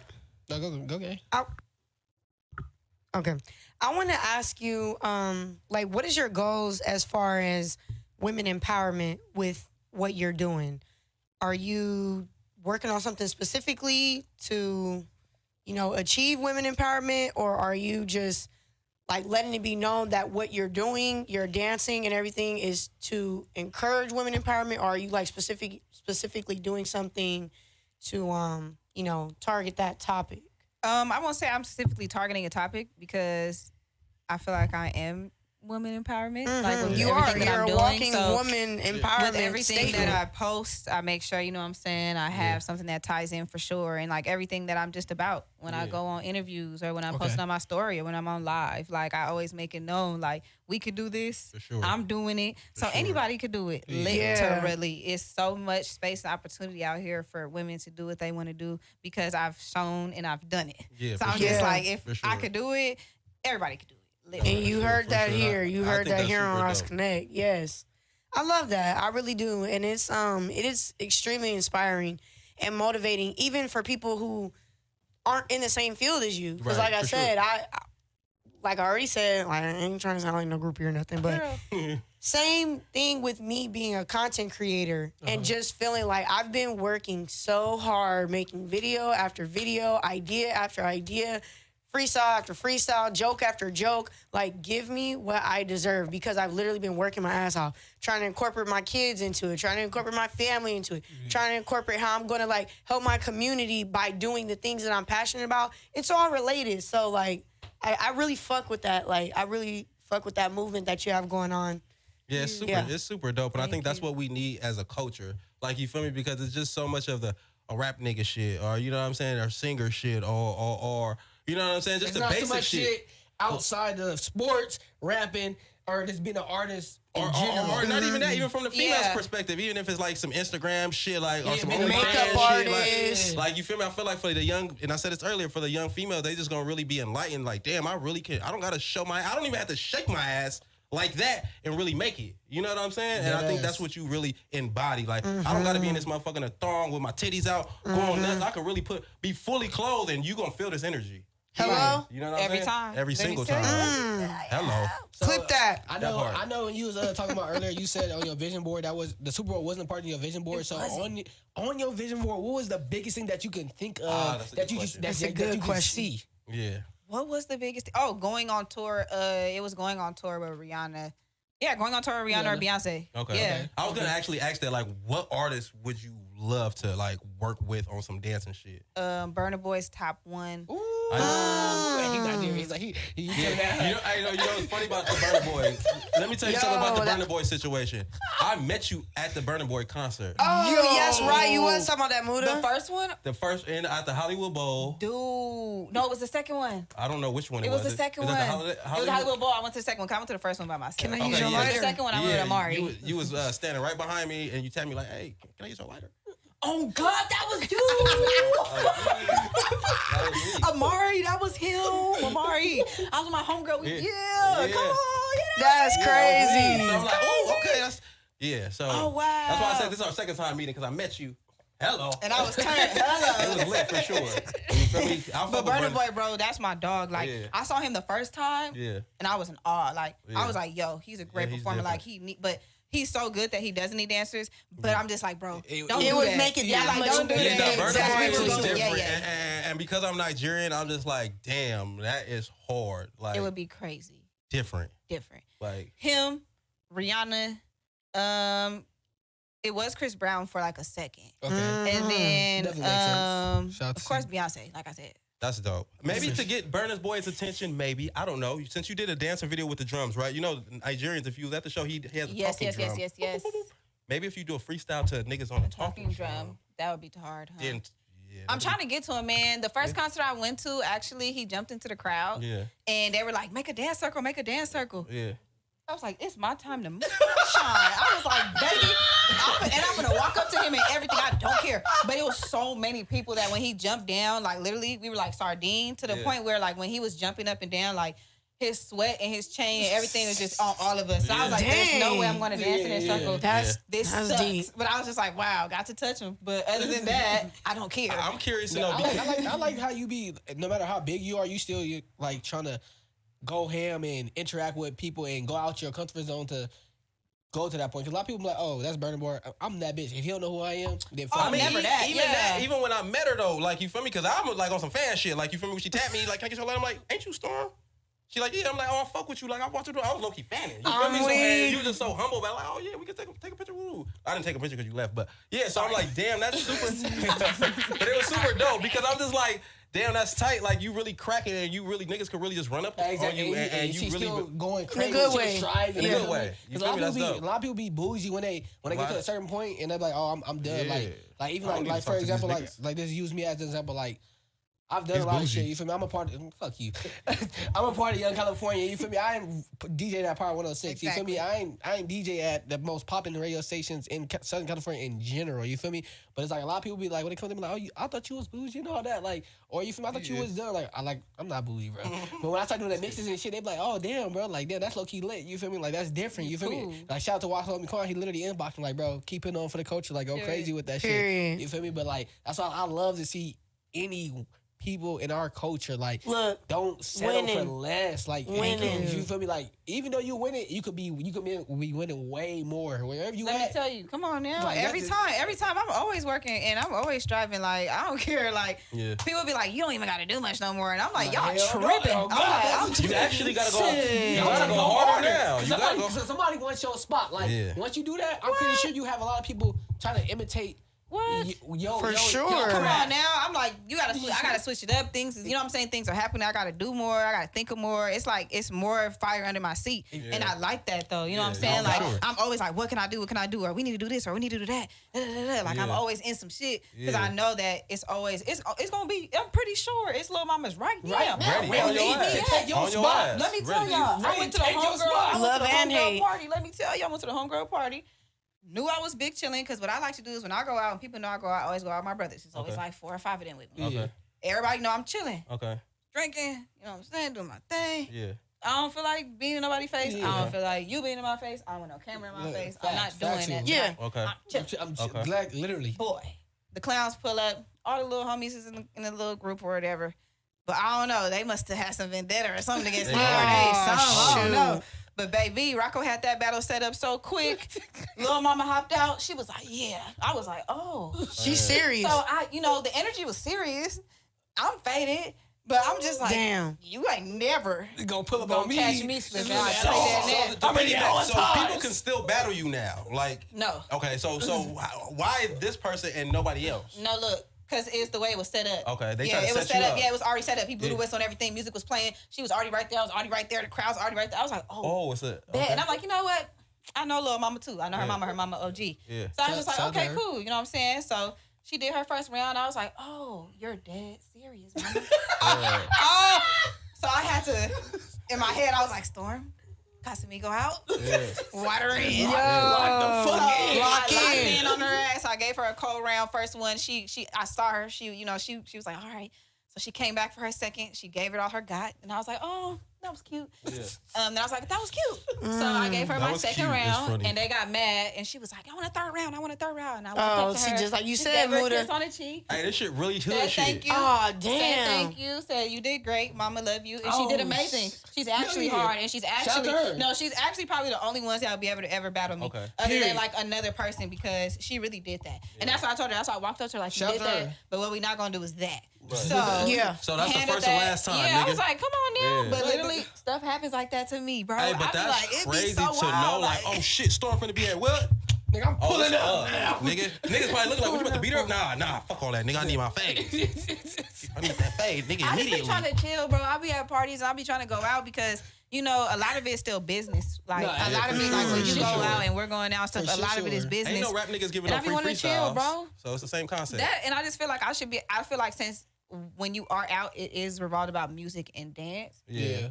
No, go, okay. Okay. I want to ask you, like, what is your goals as far as women empowerment with what you're doing? Are you working on something specifically to, achieve women empowerment, or are you just like letting it be known that what you're doing, your dancing and everything is to encourage women empowerment, or are you like specifically doing something target that topic? I won't say I'm specifically targeting a topic because I feel like I am woman empowerment. Like with You everything that You're I'm a doing. walking So woman empowerment with everything statement. that I post, I make sure, you know what I'm saying, I have something that ties in for sure. And like everything that I'm just about when I go on interviews or when I'm posting on my story or when I'm on live, like I always make it known, like we could do this. For sure. I'm doing it. So anybody could do it. Literally. It's so much space and opportunity out here for women to do what they want to do because I've shown and I've done it. Yeah, so for I'm sure. just like, if For sure. I could do it, everybody could do it. And you heard that here. You heard think that that's here on super dope. TheAuxConnect. Yes. I love that. I really do. And it is extremely inspiring and motivating, even for people who aren't in the same field as you. Because Right, like I for said, like I already said, like, I ain't trying to sound like no groupie or nothing, but same thing with me being a content creator and just feeling like I've been working so hard, making video after video, idea after idea, freestyle after freestyle, joke after joke. Like, give me what I deserve because I've literally been working my ass off, trying to incorporate my kids into it, trying to incorporate my family into it, trying to incorporate how I'm going to, like, help my community by doing the things that I'm passionate about. It's all related. So, like, I really fuck with that. Like, I really fuck with that movement that you have going on. Yeah, it's super dope. And I think that's what we need as a culture. Like, you feel me? Because it's just so much of a rap nigga shit, or, you know what I'm saying, or singer shit, or you know what I'm saying? Just There's the not basic too much shit outside of sports, rapping, or just being an artist in general. Or not even that, even from the female's perspective, even if it's like some Instagram shit, like, or some being a OnlyFans makeup shit. artist. Like, you feel me? I feel like for the young, and I said this earlier, for the young female, they just gonna really be enlightened. Like, damn, I really can. I don't gotta I don't even have to shake my ass like that and really make it. You know what I'm saying? And I think that's what you really embody. Like, I don't gotta be in this motherfucking a thong with my titties out, going nuts. I can really be fully clothed, and you gonna feel this energy. Hello? You know what I'm Every saying? time. Every Let me single tell time. you. Hello. So, Clip that. I That know. part. I know. When you was talking about earlier, you said on your vision board that was the Super Bowl wasn't a part of your vision board. So on your vision board, what was the biggest thing that you can think of that's a that good you question. That's a that good you can question. see? Yeah. What was the biggest? Going on tour. It was going on tour with Rihanna. Yeah, going on tour with Rihanna or Beyonce. Okay. Yeah. I was gonna actually ask that, like, what artist would you love to like work with on some dancing shit? Burna Boy's top one. Ooh, he's not there. He's like he Yeah. You know what's funny about the Burna Boy? Let me tell you something about the Burna Boy situation. I met you at the Burna Boy concert. Oh, yes, right. You was talking about that, Muda. The first one? The first at the Hollywood Bowl. Dude. No, it was the second one. I don't know which one it It was. was the second Is one. that It was Hollywood Bowl. I went to the second one. I went to the first one by myself. Can I use your yeah. lighter? The second one, I went with Amari. You was standing right behind me, and you tapped me like, "Hey, can I use your lighter?" Oh, God, that was you. That was me. Amari, that was him. Amari. I was with my homegirl. Yeah, come on. Yeah. That's crazy. So I'm like, oh, okay. So Oh, wow. That's why I said this is our second time meeting because I met you. Hello. And I was turned. It was lit for sure. You feel me? I But fuck with Burna Boy, bro, that's my dog. Like, Yeah. I saw him the first time, Yeah. and I was in awe. Like, Yeah. I was like, yo, he's a great Yeah, he's performer. different. Like, but he's so good that he doesn't need dancers. But I'm just like, bro, don't it do would that. make it that like, much don't do bigger. Yeah, that. no, Burna Exactly. Boy is Yeah, different. yeah. And because I'm Nigerian, I'm just like, damn, that is hard. Like, It would be crazy. different. Like, Him, Rihanna, it was Chris Brown for like a second. Okay. And then, Definitely makes sense. Shout out of to course, you. Beyonce, like I said. that's dope. Maybe to get Burna Boy's attention, maybe. I don't know. Since you did a dancing video with the drums, right? You know, Nigerians, if you was at the show, he has a Yes, talking yes, drum. yes. Maybe if you do a freestyle to niggas on a Talking drum. That would be hard, huh? Then, yeah, I'm trying to get to him, man. The first concert I went to, actually, he jumped into the crowd. Yeah. And they were like, make a dance circle, make a dance circle. Yeah. I was like, it's my time to shine. I was like, baby. I'm going to walk up to him and everything. I don't care. But it was so many people that when he jumped down, like literally, we were like sardine to the point where like when he was jumping up and down, like his sweat and his chain and everything was just on all of us. So I was like, there's no way I'm going to dance in this circle. That's This that's sucks. deep. But I was just like, wow, got to touch him. But other than that, I don't care. I'm curious to know. I like how you be, no matter how big you are, you like trying to go ham and interact with people and go out your comfort zone to go to that point. Because a lot of people be like, oh, that's Burna Boy. I'm that bitch. If you don't know who I am, then fuck me. never that. Even Yeah. that, even when I met her though, like, you feel me? Because I'm like on some fan shit. Like, you feel me? When she tapped me, like, can I get your light? I'm like, ain't you Storm? She like, yeah, I'm like, oh, I fuck with you. Like, I want you to do I was low-key fanning. You feel me? So, man, you were just so humble about like, oh, yeah, we can take a picture. Woo. I didn't take a picture because you left. But, yeah, so I'm like, damn, that's super. But it was super dope because I'm just like, damn, that's tight. Like, you really cracking and you really, niggas could really just run up on you and you she's really. still going crazy. In a good way. In a good way. Because a lot of people be bougie when they get to a certain point and they're like, oh, I'm done. Yeah. Like even like for example, like this use me as an example, like I've done a lot of shit. You feel me? I'm a part of fuck you. I'm a part of Young California. You feel me? I ain't DJ at Power 106. Exactly. You feel me? I ain't DJ at the most popping radio stations in Southern California in general. You feel me? But it's like a lot of people be like when they come to me like, oh, I thought you was bougie and all that. Like, or you feel me? I thought you was done. Like, I'm not bougie, bro. But when I start doing that mixes and shit, they be like, oh damn, bro. Like, damn, that's low key lit. You feel me? Like that's different. You feel me? Like shout out to Watch Homie Quan. He literally inboxed me like, bro, keep it on for the culture. Like, go crazy with that shit. You feel me? But like that's why I love to see any people in our culture like don't settle for less. Like winning. You feel me? Like even though you win it, you could be winning way more wherever you at. Let me tell you, come on now. Like, every time I'm always working and I'm always striving. Like I don't care. Like people be like, you don't even got to do much no more, and I'm like, y'all tripping. You actually gotta go. You gotta go harder now. You gotta go. Somebody wants your spot. Like once you do that, I'm pretty sure you have a lot of people trying to imitate. What? For sure. Come on now. I'm like, I gotta switch it up. Things, you know what I'm saying? Things are happening. I gotta do more. I gotta think of more. It's like, it's more fire under my seat. And I like that though. You know what I'm saying? Like, I'm always like, what can I do? What can I do? Or we need to do this or we need to do that. Like, I'm always in some shit because I know that it's always, it's gonna be, I'm pretty sure it's Lil Mama's right now. Ready. On your ass. Take your spot. Let me tell y'all, I went to the homegirl Love and hate party. Let me tell you, I went to the homegirl party. Knew I was big chilling because what I like to do is when I go out and people know I go out, I always go out with my brothers. It's always like 4 or 5 of them with me. Okay. Everybody know I'm chilling. Okay. Drinking, you know what I'm saying, doing my thing. Yeah. I don't feel like being in nobody's face. I don't feel like you being in my face. I don't want no camera in my face. I'm not doing that. Yeah. Okay. I'm glad, literally. Boy, the clowns pull up. All the little homies is in the little group or whatever. But I don't know. They must have had some vendetta or something against me. I don't know. But baby, Rocco had that battle set up so quick. Lil Mama hopped out. She was like, yeah. I was like, oh. She's serious. So the energy was serious. I'm faded. But I'm just like, damn, you ain't never gonna pull up on me. Catch me slipping. So people can still battle you now. Like, no. Okay, so why this person and nobody else? No, look. Because it's the way it was set up. Okay, they it was set up. Yeah, it was already set up. He blew the whistle and everything. Music was playing. She was already right there. I was already right there. The crowd's already right there. I was like, oh. What's it? Okay. And I'm like, you know what? I know Lil Mama too. I know her mama OG. Yeah. So I was just like, okay, cool. You know what I'm saying? So she did her first round. I was like, oh, you're dead serious, mama. Oh. So I had to, in my head, I was like, Storm, Casamigo out. Water in. What the fuck? Lock in on her ass. I gave her a cold round. First one, I saw her. She was like, all right. So she came back for her second. She gave it all her got. And I was like, oh, that was cute. Yeah. And I was like, that was cute. So I gave her my second round. And they got mad. And she was like, I want a third round. And I went up to her. Just like you said, gave her a kiss on the cheek. Hey, this shit really hood shit. Thank you. Oh, damn. Said thank you. Said you did great. Mama love you. And she did amazing. She's actually hard. And she's actually probably the only one that'll be able to ever battle me. Okay. Other than like another person because she really did that. Yeah. And that's what I told her. That's why I walked up to her like, she did that. But what we not going to do is that. Right. So that's the first and last time. Yeah, nigga. I was like, come on now. Yeah. But literally, stuff happens like that to me, bro. Hey, but that's like, crazy so to know. Like, oh shit, Storm finna be here. What? Nigga, I'm pulling up. Niggas probably looking like, what you about to beat her up? Nah, fuck all that, nigga. I need my fade. I need that fade, nigga. I just be trying to chill, bro. I'll be at parties and I'll be trying to go out because a lot of it is still business. Like a lot of it, like when you go out and we're going out stuff, a lot of it is business. Ain't no rap niggas giving up free freestyles, chill, bro. So it's the same concept. And I just feel like I feel like since when you are out, it is revolved about music and dance. Yeah.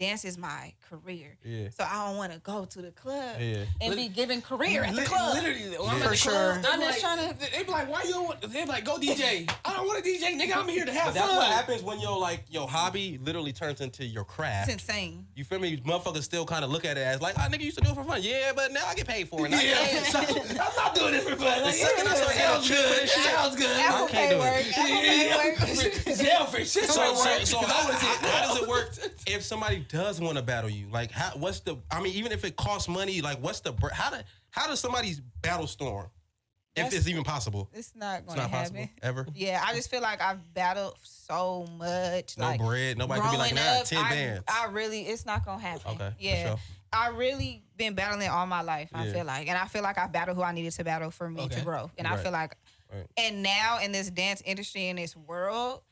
Dance is my career. Yeah. So I don't want to go to the club and be given career at the club. Literally. For sure. I'm just trying to. They be like, why you don't want, they be like, go DJ. I don't want to DJ, nigga. I'm here to have fun. That's what happens when your hobby literally turns into your craft. It's insane. You feel me? Motherfuckers still kind of look at it as like, nigga used to do it for fun. Yeah, but now I get paid for it. So, I'm not doing this for fun. Like, sounds good. Sounds good. Apple Pay work. Jail for shit. So how does it work if somebody does want to battle you? Like, even if it costs money, like, how does somebody battle Storm? If it's even possible. It's not It's going to not happen. possible ever. Yeah, I just feel like I've battled so much. No like bread. Nobody can be like, growing nah, up, 10 bands. I really, it's not going to happen. Okay, for Yeah. sure. I really been battling all my life, I Yeah. feel like. And I feel like I battled who I needed to battle for me to grow. And I Right. feel like, Right. and now in this dance industry, in this world,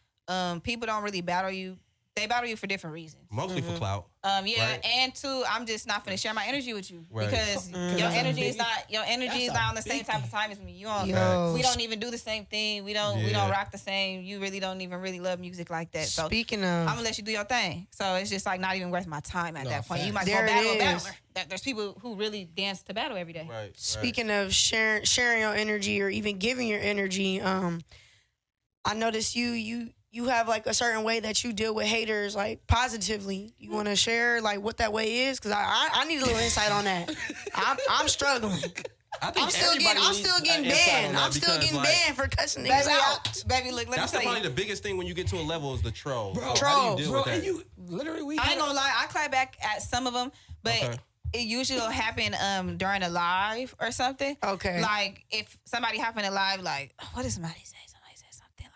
people don't really battle you. They battle you for different reasons. Mostly for clout. Yeah, Right. and two, I'm just not gonna share my energy with you Right. because your energy is not on the same type of time as me. You don't. Yo. We don't even do the same thing. We don't Yeah. rock the same. You really don't even really love music like that. So Speaking I'm of, gonna let you do your thing. So it's just like not even worth my time at that point. You might There go it battle a is. battler. There's people who really dance to battle every day. Right. speaking of sharing your energy or even giving your energy, I noticed you have like a certain way that you deal with haters like positively. You want to share like what that way is? Because I need a little insight on that. I'm struggling. I think I'm still getting banned. I'm still getting banned for cussing niggas out. Baby, look, let That's me tell probably you. the biggest thing when you get to a level is the troll. Bro, So how do you deal with that? and you literally I ain't gonna lie, I clap back at some of them, but Okay. it usually will happen during a live or something. Okay. Like if somebody happened to live, like, what did somebody say? Somebody said something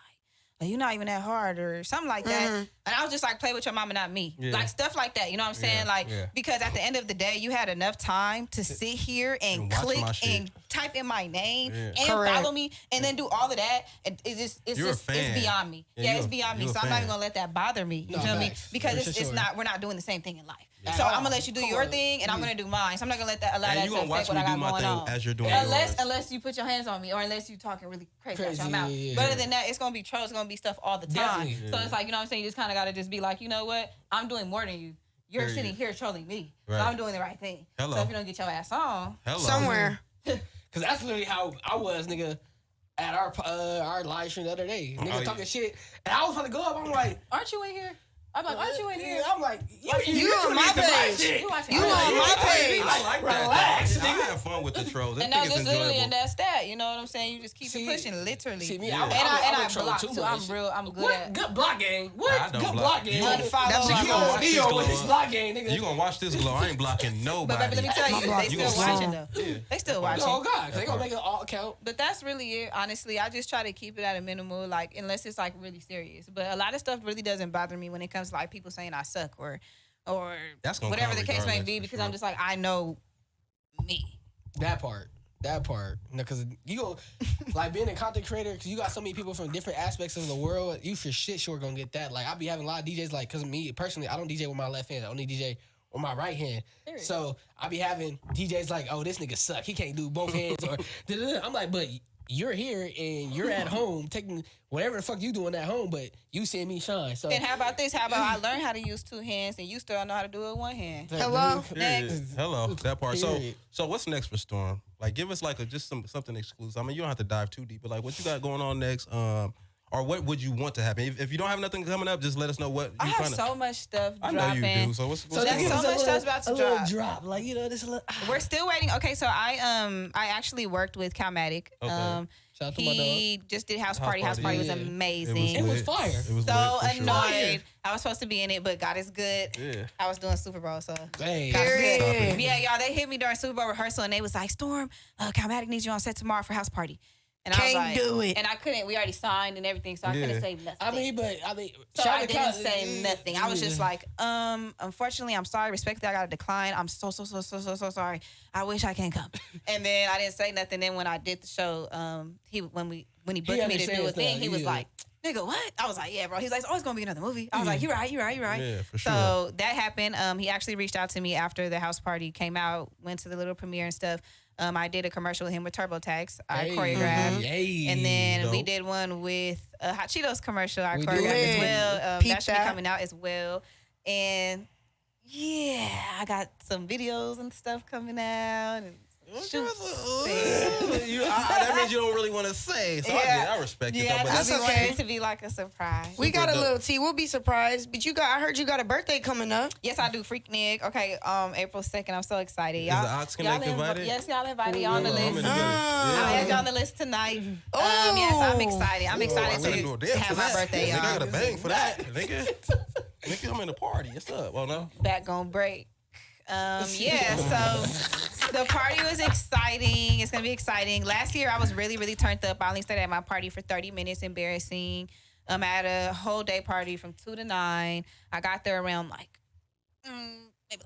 like, you're not even that hard or something like that. And I was just like, play with your mama, not me. Yeah. Like stuff like that. You know what I'm saying? Yeah, Like, yeah. because at the end of the day, you had enough time to sit here and And watch click my shit. and type in my name Yeah. and Correct. follow me and then do all of that. It's You're a just, fan. it's beyond me. Yeah, Yeah, you it's a- beyond me. you a So I'm not fan. even gonna let that bother me. You No, feel me? facts. Because For it's sure. not, we're not doing the same thing in life. At So all. I'm gonna let you do Come your on. thing, and I'm gonna do mine. So I'm not gonna let that allow And that you to gonna watch affect what me I do got my going thing on. as you're doing yours. Unless you put your hands on me, or unless you talking really crazy out your Crazy, mouth. yeah. But other than that, it's gonna be trolls. It's gonna be stuff all the time. Definitely. So it's like, you know what I'm saying. You just kind of gotta just be like, you know what? I'm doing more than you. You're Period. sitting here trolling me. Right. So I'm doing the right thing. Hello. So if you don't get your ass on, Hello. Somewhere. Cause that's literally how I was, nigga, at our live stream the other day. Nigga yeah. talking shit, and I was gonna go up. I'm like, aren't you in here? I'm like, aren't you in here? I'm like, You on my page. You watching? You on my page. I like that. Relax, though. I nigga. have fun with the trolls. I And think no, it's just literally, enjoyable. and that's that. You know what I'm saying? You just keep See- it pushing, literally. See me, Yeah. and I I troll block too too. much. I'm good What? at. Good block game. What? I don't Good block. block game. You Unfollow. That's You a gonna good watch this Neo with his glow. block game, nigga. You gonna watch this glow. I ain't blocking nobody. But baby, let me tell you, block they you still gonna watching see. though. Yeah. They still Oh watching. God, 'cause they gonna make it all count. But that's really it. Honestly, I just try to keep it at a minimal, like unless it's like really serious. But a lot of stuff really doesn't bother me when it comes to like people saying I suck or That's gonna whatever come the case may regardless, be, for because sure. I'm just like, I know me. That part. Because you go, like being a content creator, because you got so many people from different aspects of the world, you for shit sure gonna get that. Like, I be having a lot of DJs, like, because me, personally, I don't DJ with my left hand. I only DJ with my right hand. Period. So, I be having DJs like, oh, this nigga suck. He can't do both hands. Or I'm like, but you're here and you're at home taking whatever the fuck you doing at home, but you seeing me shine. So, And how about this? How about I learned how to use two hands and you still don't know how to do it with one hand? Hello? Period. Hello, that part. So, Period. so what's next for Storm? Like, give us like something exclusive. I mean, you don't have to dive too deep, but like, what you got going on next? Or what would you want to happen? If you don't have nothing coming up, just let us know what you I have kind of. so much stuff I know dropping. you do. So what's So that's going so on? much stuff's about to a little drop. drop. Like, you know, this a little. We're still waiting. Okay, so I actually worked with Calmatic. Okay. Shout out to my He just did House House Party. House Party, Party was yeah. amazing. It was lit. fire. It was So lit, for sure. annoyed. I was supposed to be in it, but God is good. Yeah. I was doing Super Bowl, so Hey, God is Period. good. Yeah, y'all, they hit me during Super Bowl rehearsal and they was like, Storm, Calmatic needs you on set tomorrow for House Party. And I was Can't like, do it. And I couldn't. We already signed and everything, so I Yeah. couldn't say nothing. I mean, so shout I out to didn't Cal- say nothing. I was just Yeah. like, unfortunately, I'm sorry. Respectfully, I got to decline. I'm so sorry. I wish I can come. And then I didn't say nothing. Then when I did the show, when he booked me to do a understands thing, that, he was yeah. like, nigga, what? I was like, yeah, bro. He's like, it's always gonna be another movie. I was like, you're right. Yeah, for sure. So that happened. He actually reached out to me after the House Party came out, went to the little premiere and stuff. I did a commercial with him with TurboTax. I choreographed. Hey, And then we dope. did one with a Hot Cheetos commercial. I We choreographed did. as well. Peep That should be that. coming out as well. And yeah, I got some videos and stuff coming out. And shoots. That means you don't really want to say. So I respect it. Yeah, though, but that's that's okay. okay. Want it to be like a surprise. We got a dope. little tea. We'll be surprised. But I heard you got a birthday coming up. Yes, I do. Freaknik. Okay, April 2nd. I'm so excited. Is Y'all, the OxConnect invited? Yes, y'all invited. Y'all on the I'm in list. the building. I'll add you on the list tonight. Yes, I'm excited. I'm excited to have my birthday, Nigga, I y'all. got a bang for that. Nigga, I'm in the party. What's up? Well, no. Back on break. Yeah, so The party was exciting. It's gonna be exciting. Last year I was really, really turned up. I only stayed at my party for 30 minutes. Embarrassing. I had a whole day party from 2 to 9. I got there around maybe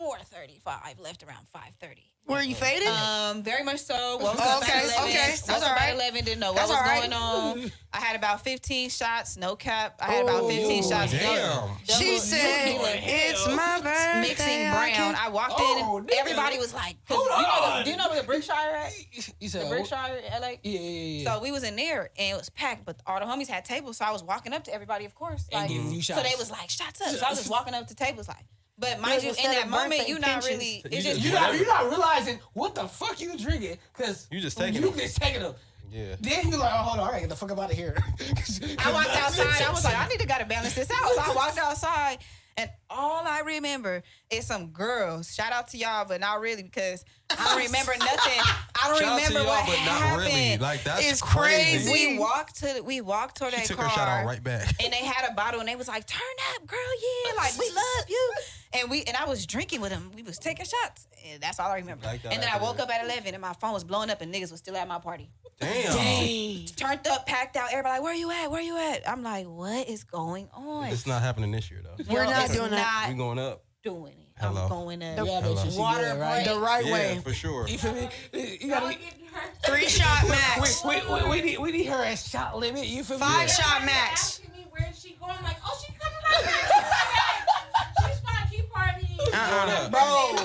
4:35. Left around 5:30. Were you faded? Very much so. Woke up Okay, at 11. okay. Woke That's up all at right. 11. Didn't know what That's was all right. going on. I had about 15 shots. No cap. I had about 15 shots. Damn. She said, "It's my birthday." Mixing I brown. can't- I walked in and nigga. everybody was like, do you know where the Brickshire at? You The said Brickshire in LA? Yeah. So we was in there and it was packed, but all the homies had tables, so I was walking up to everybody, of course. And Like, giving you so shots. they was like, shots up. So I was just walking up to tables like, but mind you, in instead that of moment, birthday you're not pinches. really, You it's just- just, You're not realizing what the fuck you drinking because You just taking you them. just taking them. Yeah. Then you like, oh, hold on, all right, get the fuck up out of here. I walked outside. I was like, I need to gotta balance this out. So I walked outside, and all I remember is some girls. Shout out to y'all, but not really because I don't remember nothing. I don't Shout out to remember y'all, what but not happened. really. Like that's It's crazy. crazy. We walked toward She that took car. her shot out right back. And they had a bottle, and they was like, "Turn up, girl, yeah, like we love you." And I was drinking with them. We was taking shots, and that's all I remember. Like that, and then I after woke that. up at 11, and my phone was blowing up, and niggas was still at my party. Damn. Turned up, packed out. Everybody, like, where you at? Where you at? I'm like, what is going on? It's not happening this year though. We're not it's doing that. We going up. Doing it. Hello. I'm going to You gotta make sure she water good, right? The right Yeah, way. for sure. You feel me? You gotta. 3-shot max. We need her at shot limit. You feel me? 5-shot max. Asking me where she going, like, oh, she coming right here. She's fine, keep partying. Going up. Bro.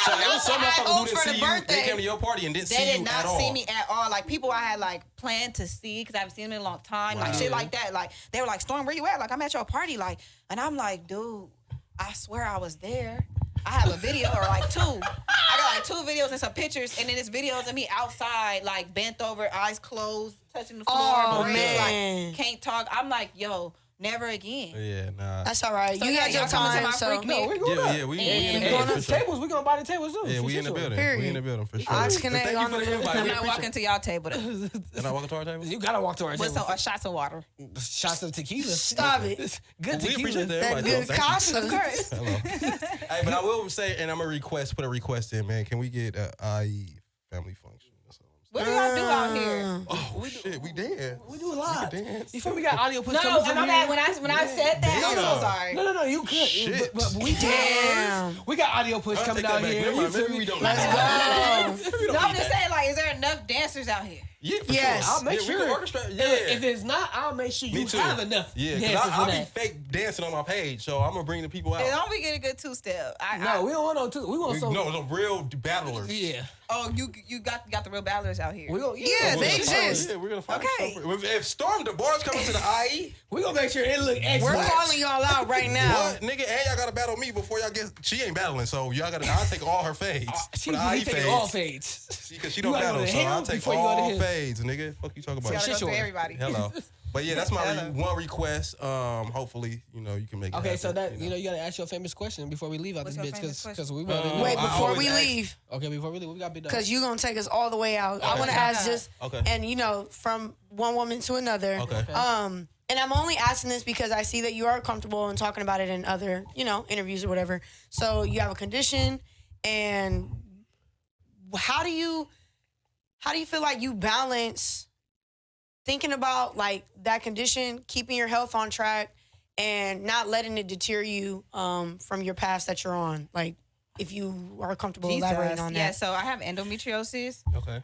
So there was some motherfuckers who didn't for the see you. They birthday. came to your party and didn't They see did you not at all. see me at all. Like people I had like planned to see because I haven't seen them in a long time. Like shit like that. Like they were like, Storm, where you at? Like I'm at your party. Like, and I'm like, dude, I swear I was there. I have a video or like two. I got like 2 videos and some pictures, and then this videos of me outside, like bent over, eyes closed, touching the floor, Oh, braids, man. like can't talk. I'm like, yo, never again. Yeah, nah. That's all right. So you yeah, got your y'all coming to time, my so. freak No, mix? we going up. Yeah, we in And- the Hey, building for for the sure. tables, we gonna buy the tables too. Yeah, for we in the sure. building. Period. We in the building for sure. TheAuxConnect But thank you on for the- the invite. I'm We not appreciate walking to y'all table though. Can I walk to our table? You gotta walk to our with table. some shots of water. Shots of tequila. Stop it. Good We tequila. appreciate the That invite. good though. Thank you. casa. Hello. Hey, but I will say, and I'm gonna put a request in, man. Can we get an IE family function? That's all I'm saying. What do y'all do out here? Oh shit, we dance. We do a lot. We can dance. Before we got audio push No, coming from my here. bad. When I said that, I'm so sorry. No, you could. Shit. But we Damn. We got audio push I'll coming take that out back. here. Never You mind. feel Maybe me? we don't. Let's go. No, I'm just saying, like, is there enough dancers out here? Yeah, for Yes. sure. I'll make Yeah, sure. we can orchestrate. Yeah. If it's not, I'll make sure Me you too. have enough. Yeah, dancers because for I'll be that. fake dancing on my page, so I'm gonna bring the people out. As long as we get a good 2-step. No, we don't want no two. We want some. No, some real battlers. Yeah. Oh, you got the real battlers out here. We gonna, Yeah, We're they gonna find- exist. Yeah, we're gonna find Okay. something. If Storm DeBarge coming to the IE, we gonna make sure it look We're excellent. calling y'all out right now. what nigga? And y'all gotta battle me before y'all get. She ain't battling, so y'all gotta. I'll take all her fades. She For the IE taking fades. all fades. Because she You don't gotta go battle, to so him I'll take before you go to all him. fades, nigga. Fuck you talking You about? gotta shit go order. to everybody. Hello. But yeah, that's my Hello. one request. Hopefully, you can make it Okay, so happen, that you gotta ask your famous question before we leave out What's this your bitch, famous because question? we about Wait, I before always we ask- leave, Okay, before we leave, we gotta be done. because you're going to take us all the way out. I Okay. want to ask just, Okay. and from one woman to another. Okay. And I'm only asking this because I see that you are comfortable in talking about it in other, interviews or whatever. So you have a condition, and how do you feel like you balance thinking about like that condition, keeping your health on track, and not letting it deter you from your path that you're on? Like, if you are comfortable elaborating on that. Yeah, so I have endometriosis. Okay.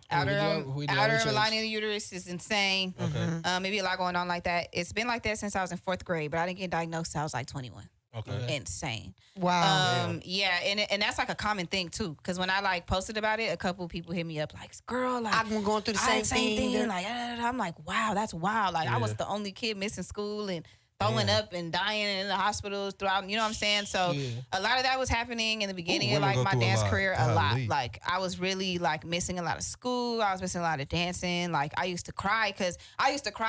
we do Outer research. lining of the uterus is insane. Okay. Maybe a lot going on like that. It's been like that since I was in 4th grade, but I didn't get diagnosed till I was like 21. Okay. Insane. Wow. Yeah, and that's like a common thing too. Because when I like posted about it, a couple people hit me up like, "Girl, like I've been going through the I same had thing. thing." Like, I'm like, wow, that's wild. Like I was the only kid missing school and throwing up and dying in the hospitals throughout. You know what I'm saying? So Yeah. a lot of that was happening in the beginning of women like go my through a dance lot. career. A lot. Golly. Like I was really like missing a lot of school. I was missing a lot of dancing. Like I used to cry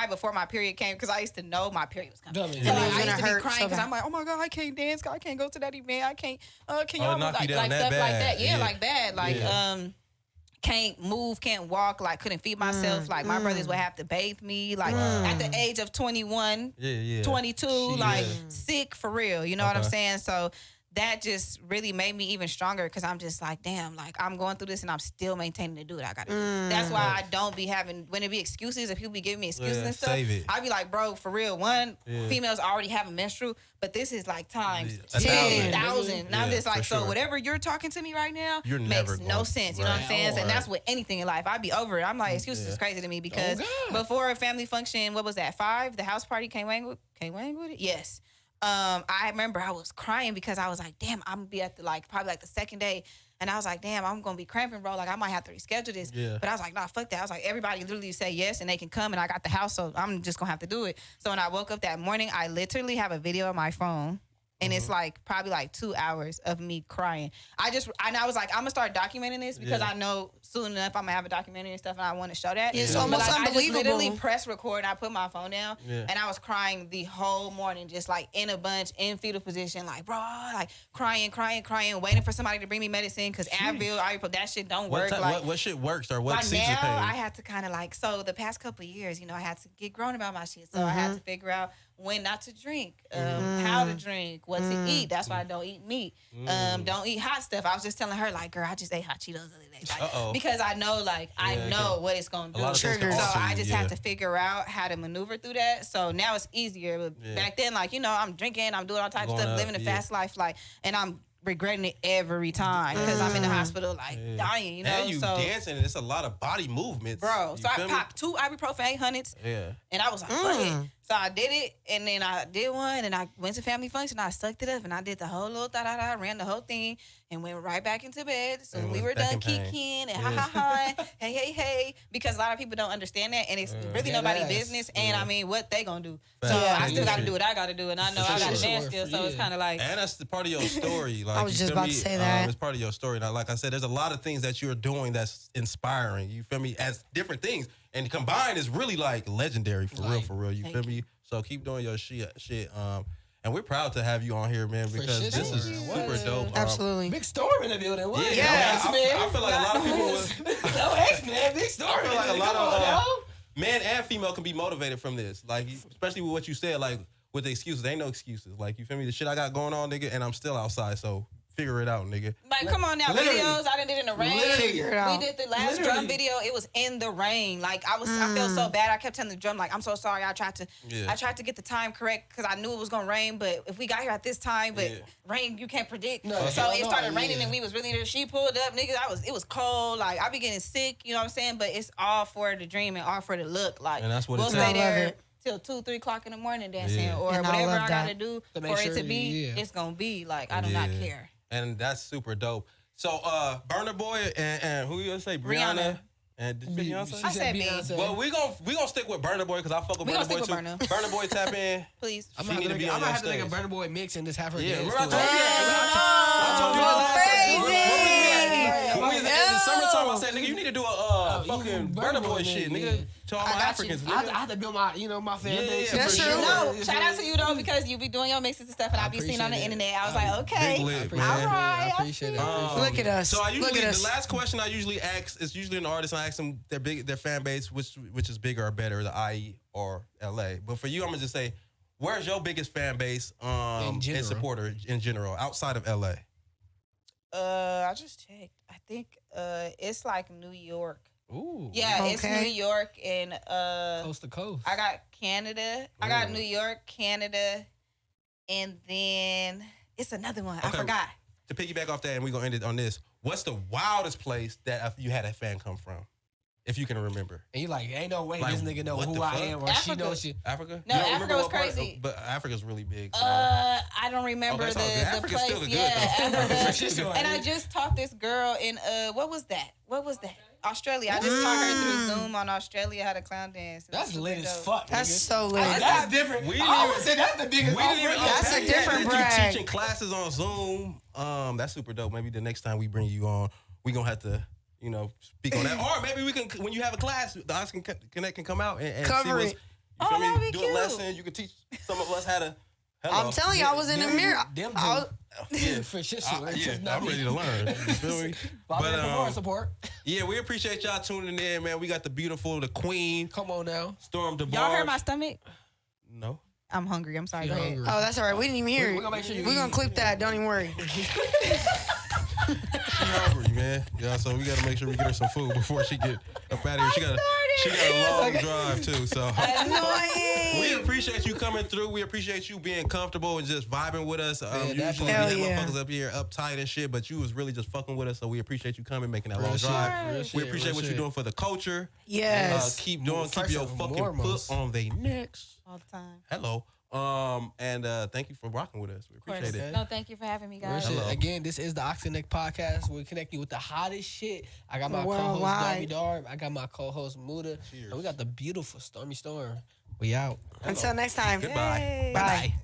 before my period came because I used to know my period was coming. Dummy. So And it like, was I gonna used to be hurt crying so because bad. I'm like, oh my God, I can't dance. I can't go to that event. I can't. Can Oh, y'all it knock like you down that stuff like bad. that? Yeah, Yeah. like bad. Like Yeah. can't move, can't walk, like couldn't feed myself. Like my brothers would have to bathe me. Like at the age of 21, Yeah. 22, like sick for real. You know what I'm Okay. saying? So that just really made me even stronger because I'm just like, damn, like I'm going through this and I'm still maintaining to do what I gotta do. That's why I don't be having, when it be excuses, if people be giving me excuses and stuff, I be like, bro, for real, females already have a menstrual, but this is like times 10,000. And I'm just like, so whatever you're talking to me right now makes no sense. You know what I'm saying? And that's with anything in life. I'd be over it. I'm like, excuses is crazy to me because before a family function, what was that, 5? The house party, came Wang with it? Yes. I remember I was crying because I was like, damn, I'm gonna be at the probably the second day. And I was like, damn, I'm gonna be cramping, bro. Like I might have to reschedule this. Yeah. But I was like, nah, fuck that. I was like, everybody literally say yes and they can come and I got the house, so I'm just gonna have to do it. So when I woke up that morning, I literally have a video on my phone. And it's probably 2 hours of me crying. I was like, I'm gonna start documenting this because I know soon enough I'm gonna have a documentary and stuff and I want to show that. Yeah, it's almost unbelievable. I just literally pressed record and I put my phone down and I was crying the whole morning, just in a bunch, in fetal position, crying, waiting for somebody to bring me medicine because Advil, that shit don't work. What shit works or what season now pain? I had to kind of so the past couple of years, I had to get grown about my shit. So I had to figure out when not to drink, how to drink, what to eat. That's why I don't eat meat. Don't eat hot stuff. I was just telling her, girl, I just ate hot Cheetos the other day. Because I know, I know what it's going to do. So I just had to figure out how to maneuver through that. So now it's easier. But back then, I'm drinking, I'm doing all types of stuff, living a fast life, and I'm regretting it every time because I'm in the hospital dying, And you dancing, and it's a lot of body movements. Bro, so I popped 2 ibuprofen 800s. Yeah. And I was like, fuck it. So I did it, and then I did one, and I went to family function, I sucked it up, and I did the whole little ran the whole thing, and went right back into bed. So we were done kicking and ha, hey, because a lot of people don't understand that, and it's really nobody's business, and I mean, what they gonna do? So I still gotta do what I gotta do, and I know I gotta dance still, so it's kind of like. And that's the part of your story. I was just about to say that. It's part of your story. Now, like I said, there's a lot of things that you're doing that's inspiring, you feel me, as different things. And combined is really legendary for real. You feel me? So keep doing your shit. And we're proud to have you on here, man, because this is super dope. Absolutely. Big storm in the building. What? Yeah. I feel like a lot of people No X-Man, big storm. I feel like a lot of man and female can be motivated from this. Especially with what you said, with the excuses. There ain't no excuses. You feel me? The shit I got going on, nigga, and I'm still outside, so figure it out, nigga. Come on now, videos. I did it in the rain. Figure it out. We did the last drum video. It was in the rain. I felt so bad. I kept telling the drum, I'm so sorry. I tried to get the time correct because I knew it was gonna rain. But if we got here at this time, rain you can't predict. So it started raining and we was really there. She pulled up, nigga. It was cold. I be getting sick. You know what I'm saying? But it's all for the dream and all for the look. And that's what we'll stay there till 2, 3 o'clock in the morning dancing or whatever I gotta do for it to be. It's gonna be I do not care. And that's super dope. So, Burna Boy and who you gonna say? Brianna. And did Beyonce? I said Beyonce. Well, we gonna stick with Burna Boy because I fuck with Burna Boy too. Burna Boy, tap in. Please. I'm gonna have to make a Burna Boy mix and just have her dance. Yeah, I told you that. When we was in the summertime, I said, nigga, you need to do a fucking Burna Boy shit, nigga. To all my Africans. I have to build my fan base. Yeah, for sure. No, shout out to you though because you be doing your mixes and stuff, and I be seeing on the internet. I was like, okay, all right, I appreciate it. Look at us. So the last question I usually ask is usually an artist. I ask them their fan base, which is bigger or better, the IE or LA. But for you, I'm gonna just say, where's your biggest fan base and supporter in general outside of LA? I just checked. I think it's New York. Ooh. Yeah, it's New York and coast to coast. I got Canada. Ooh. I got New York, Canada, and then it's another one. Okay. I forgot. To piggyback off that, and we're gonna end it on this. What's the wildest place that you had a fan come from? If you can remember. And you ain't no way this nigga know who I am or she knows shit. Africa? No, Africa was crazy. But Africa's really big. So. I don't remember the place. Still the Africa. And I just taught this girl in what was that? Australia. I just taught her through Zoom on Australia how to clown dance. That's lit as fuck. That's so lit. That's different. I would say that's the biggest. That's a different brag. You teaching classes on Zoom. That's super dope. Maybe the next time we bring you on, we gonna have to, speak on that. Or maybe we can, when you have a class, the TheAuxConnect can come out and cover see it. That'd be do cute. a lesson. You can teach some of us how to. I'm telling you, I was in the mirror. For shit. I'm ready to learn. You feel me? But support. Yeah, we appreciate y'all tuning in, man. We got the beautiful, the queen. Come on now. Storm Debarge. Y'all heard my stomach? No. I'm hungry. I'm sorry. She Go ahead. hungry. Oh, that's all right. We didn't even hear We're it. gonna make sure you We're gonna eat. clip that. Don't even worry. She hungry, man. Yeah, so we gotta make sure we get her some food before she get up out of here. She got a long drive too. So Annoying. we appreciate you coming through. We appreciate you being comfortable and just vibing with us. Usually that we part. have Hell yeah. motherfuckers up here uptight and shit, but you was really just fucking with us. So we appreciate you coming, making that Real long shit, drive. real We shit, appreciate real what shit. you're doing for the culture. Yes. Keep doing. Keep First your and fucking foremost. foot on their necks. All the time. Hello. And thank you for rocking with us. We appreciate it. No, thank you for having me, Real guys. shit. Hello. Again, this is the TheAuxConnect podcast. We're connecting you with the hottest shit. I got my co-host Worldwide. Darby Darb. I got my co-host Muda. Cheers. And we got the beautiful Stormy Storm. We out. Until next time. Goodbye. Yay. Bye.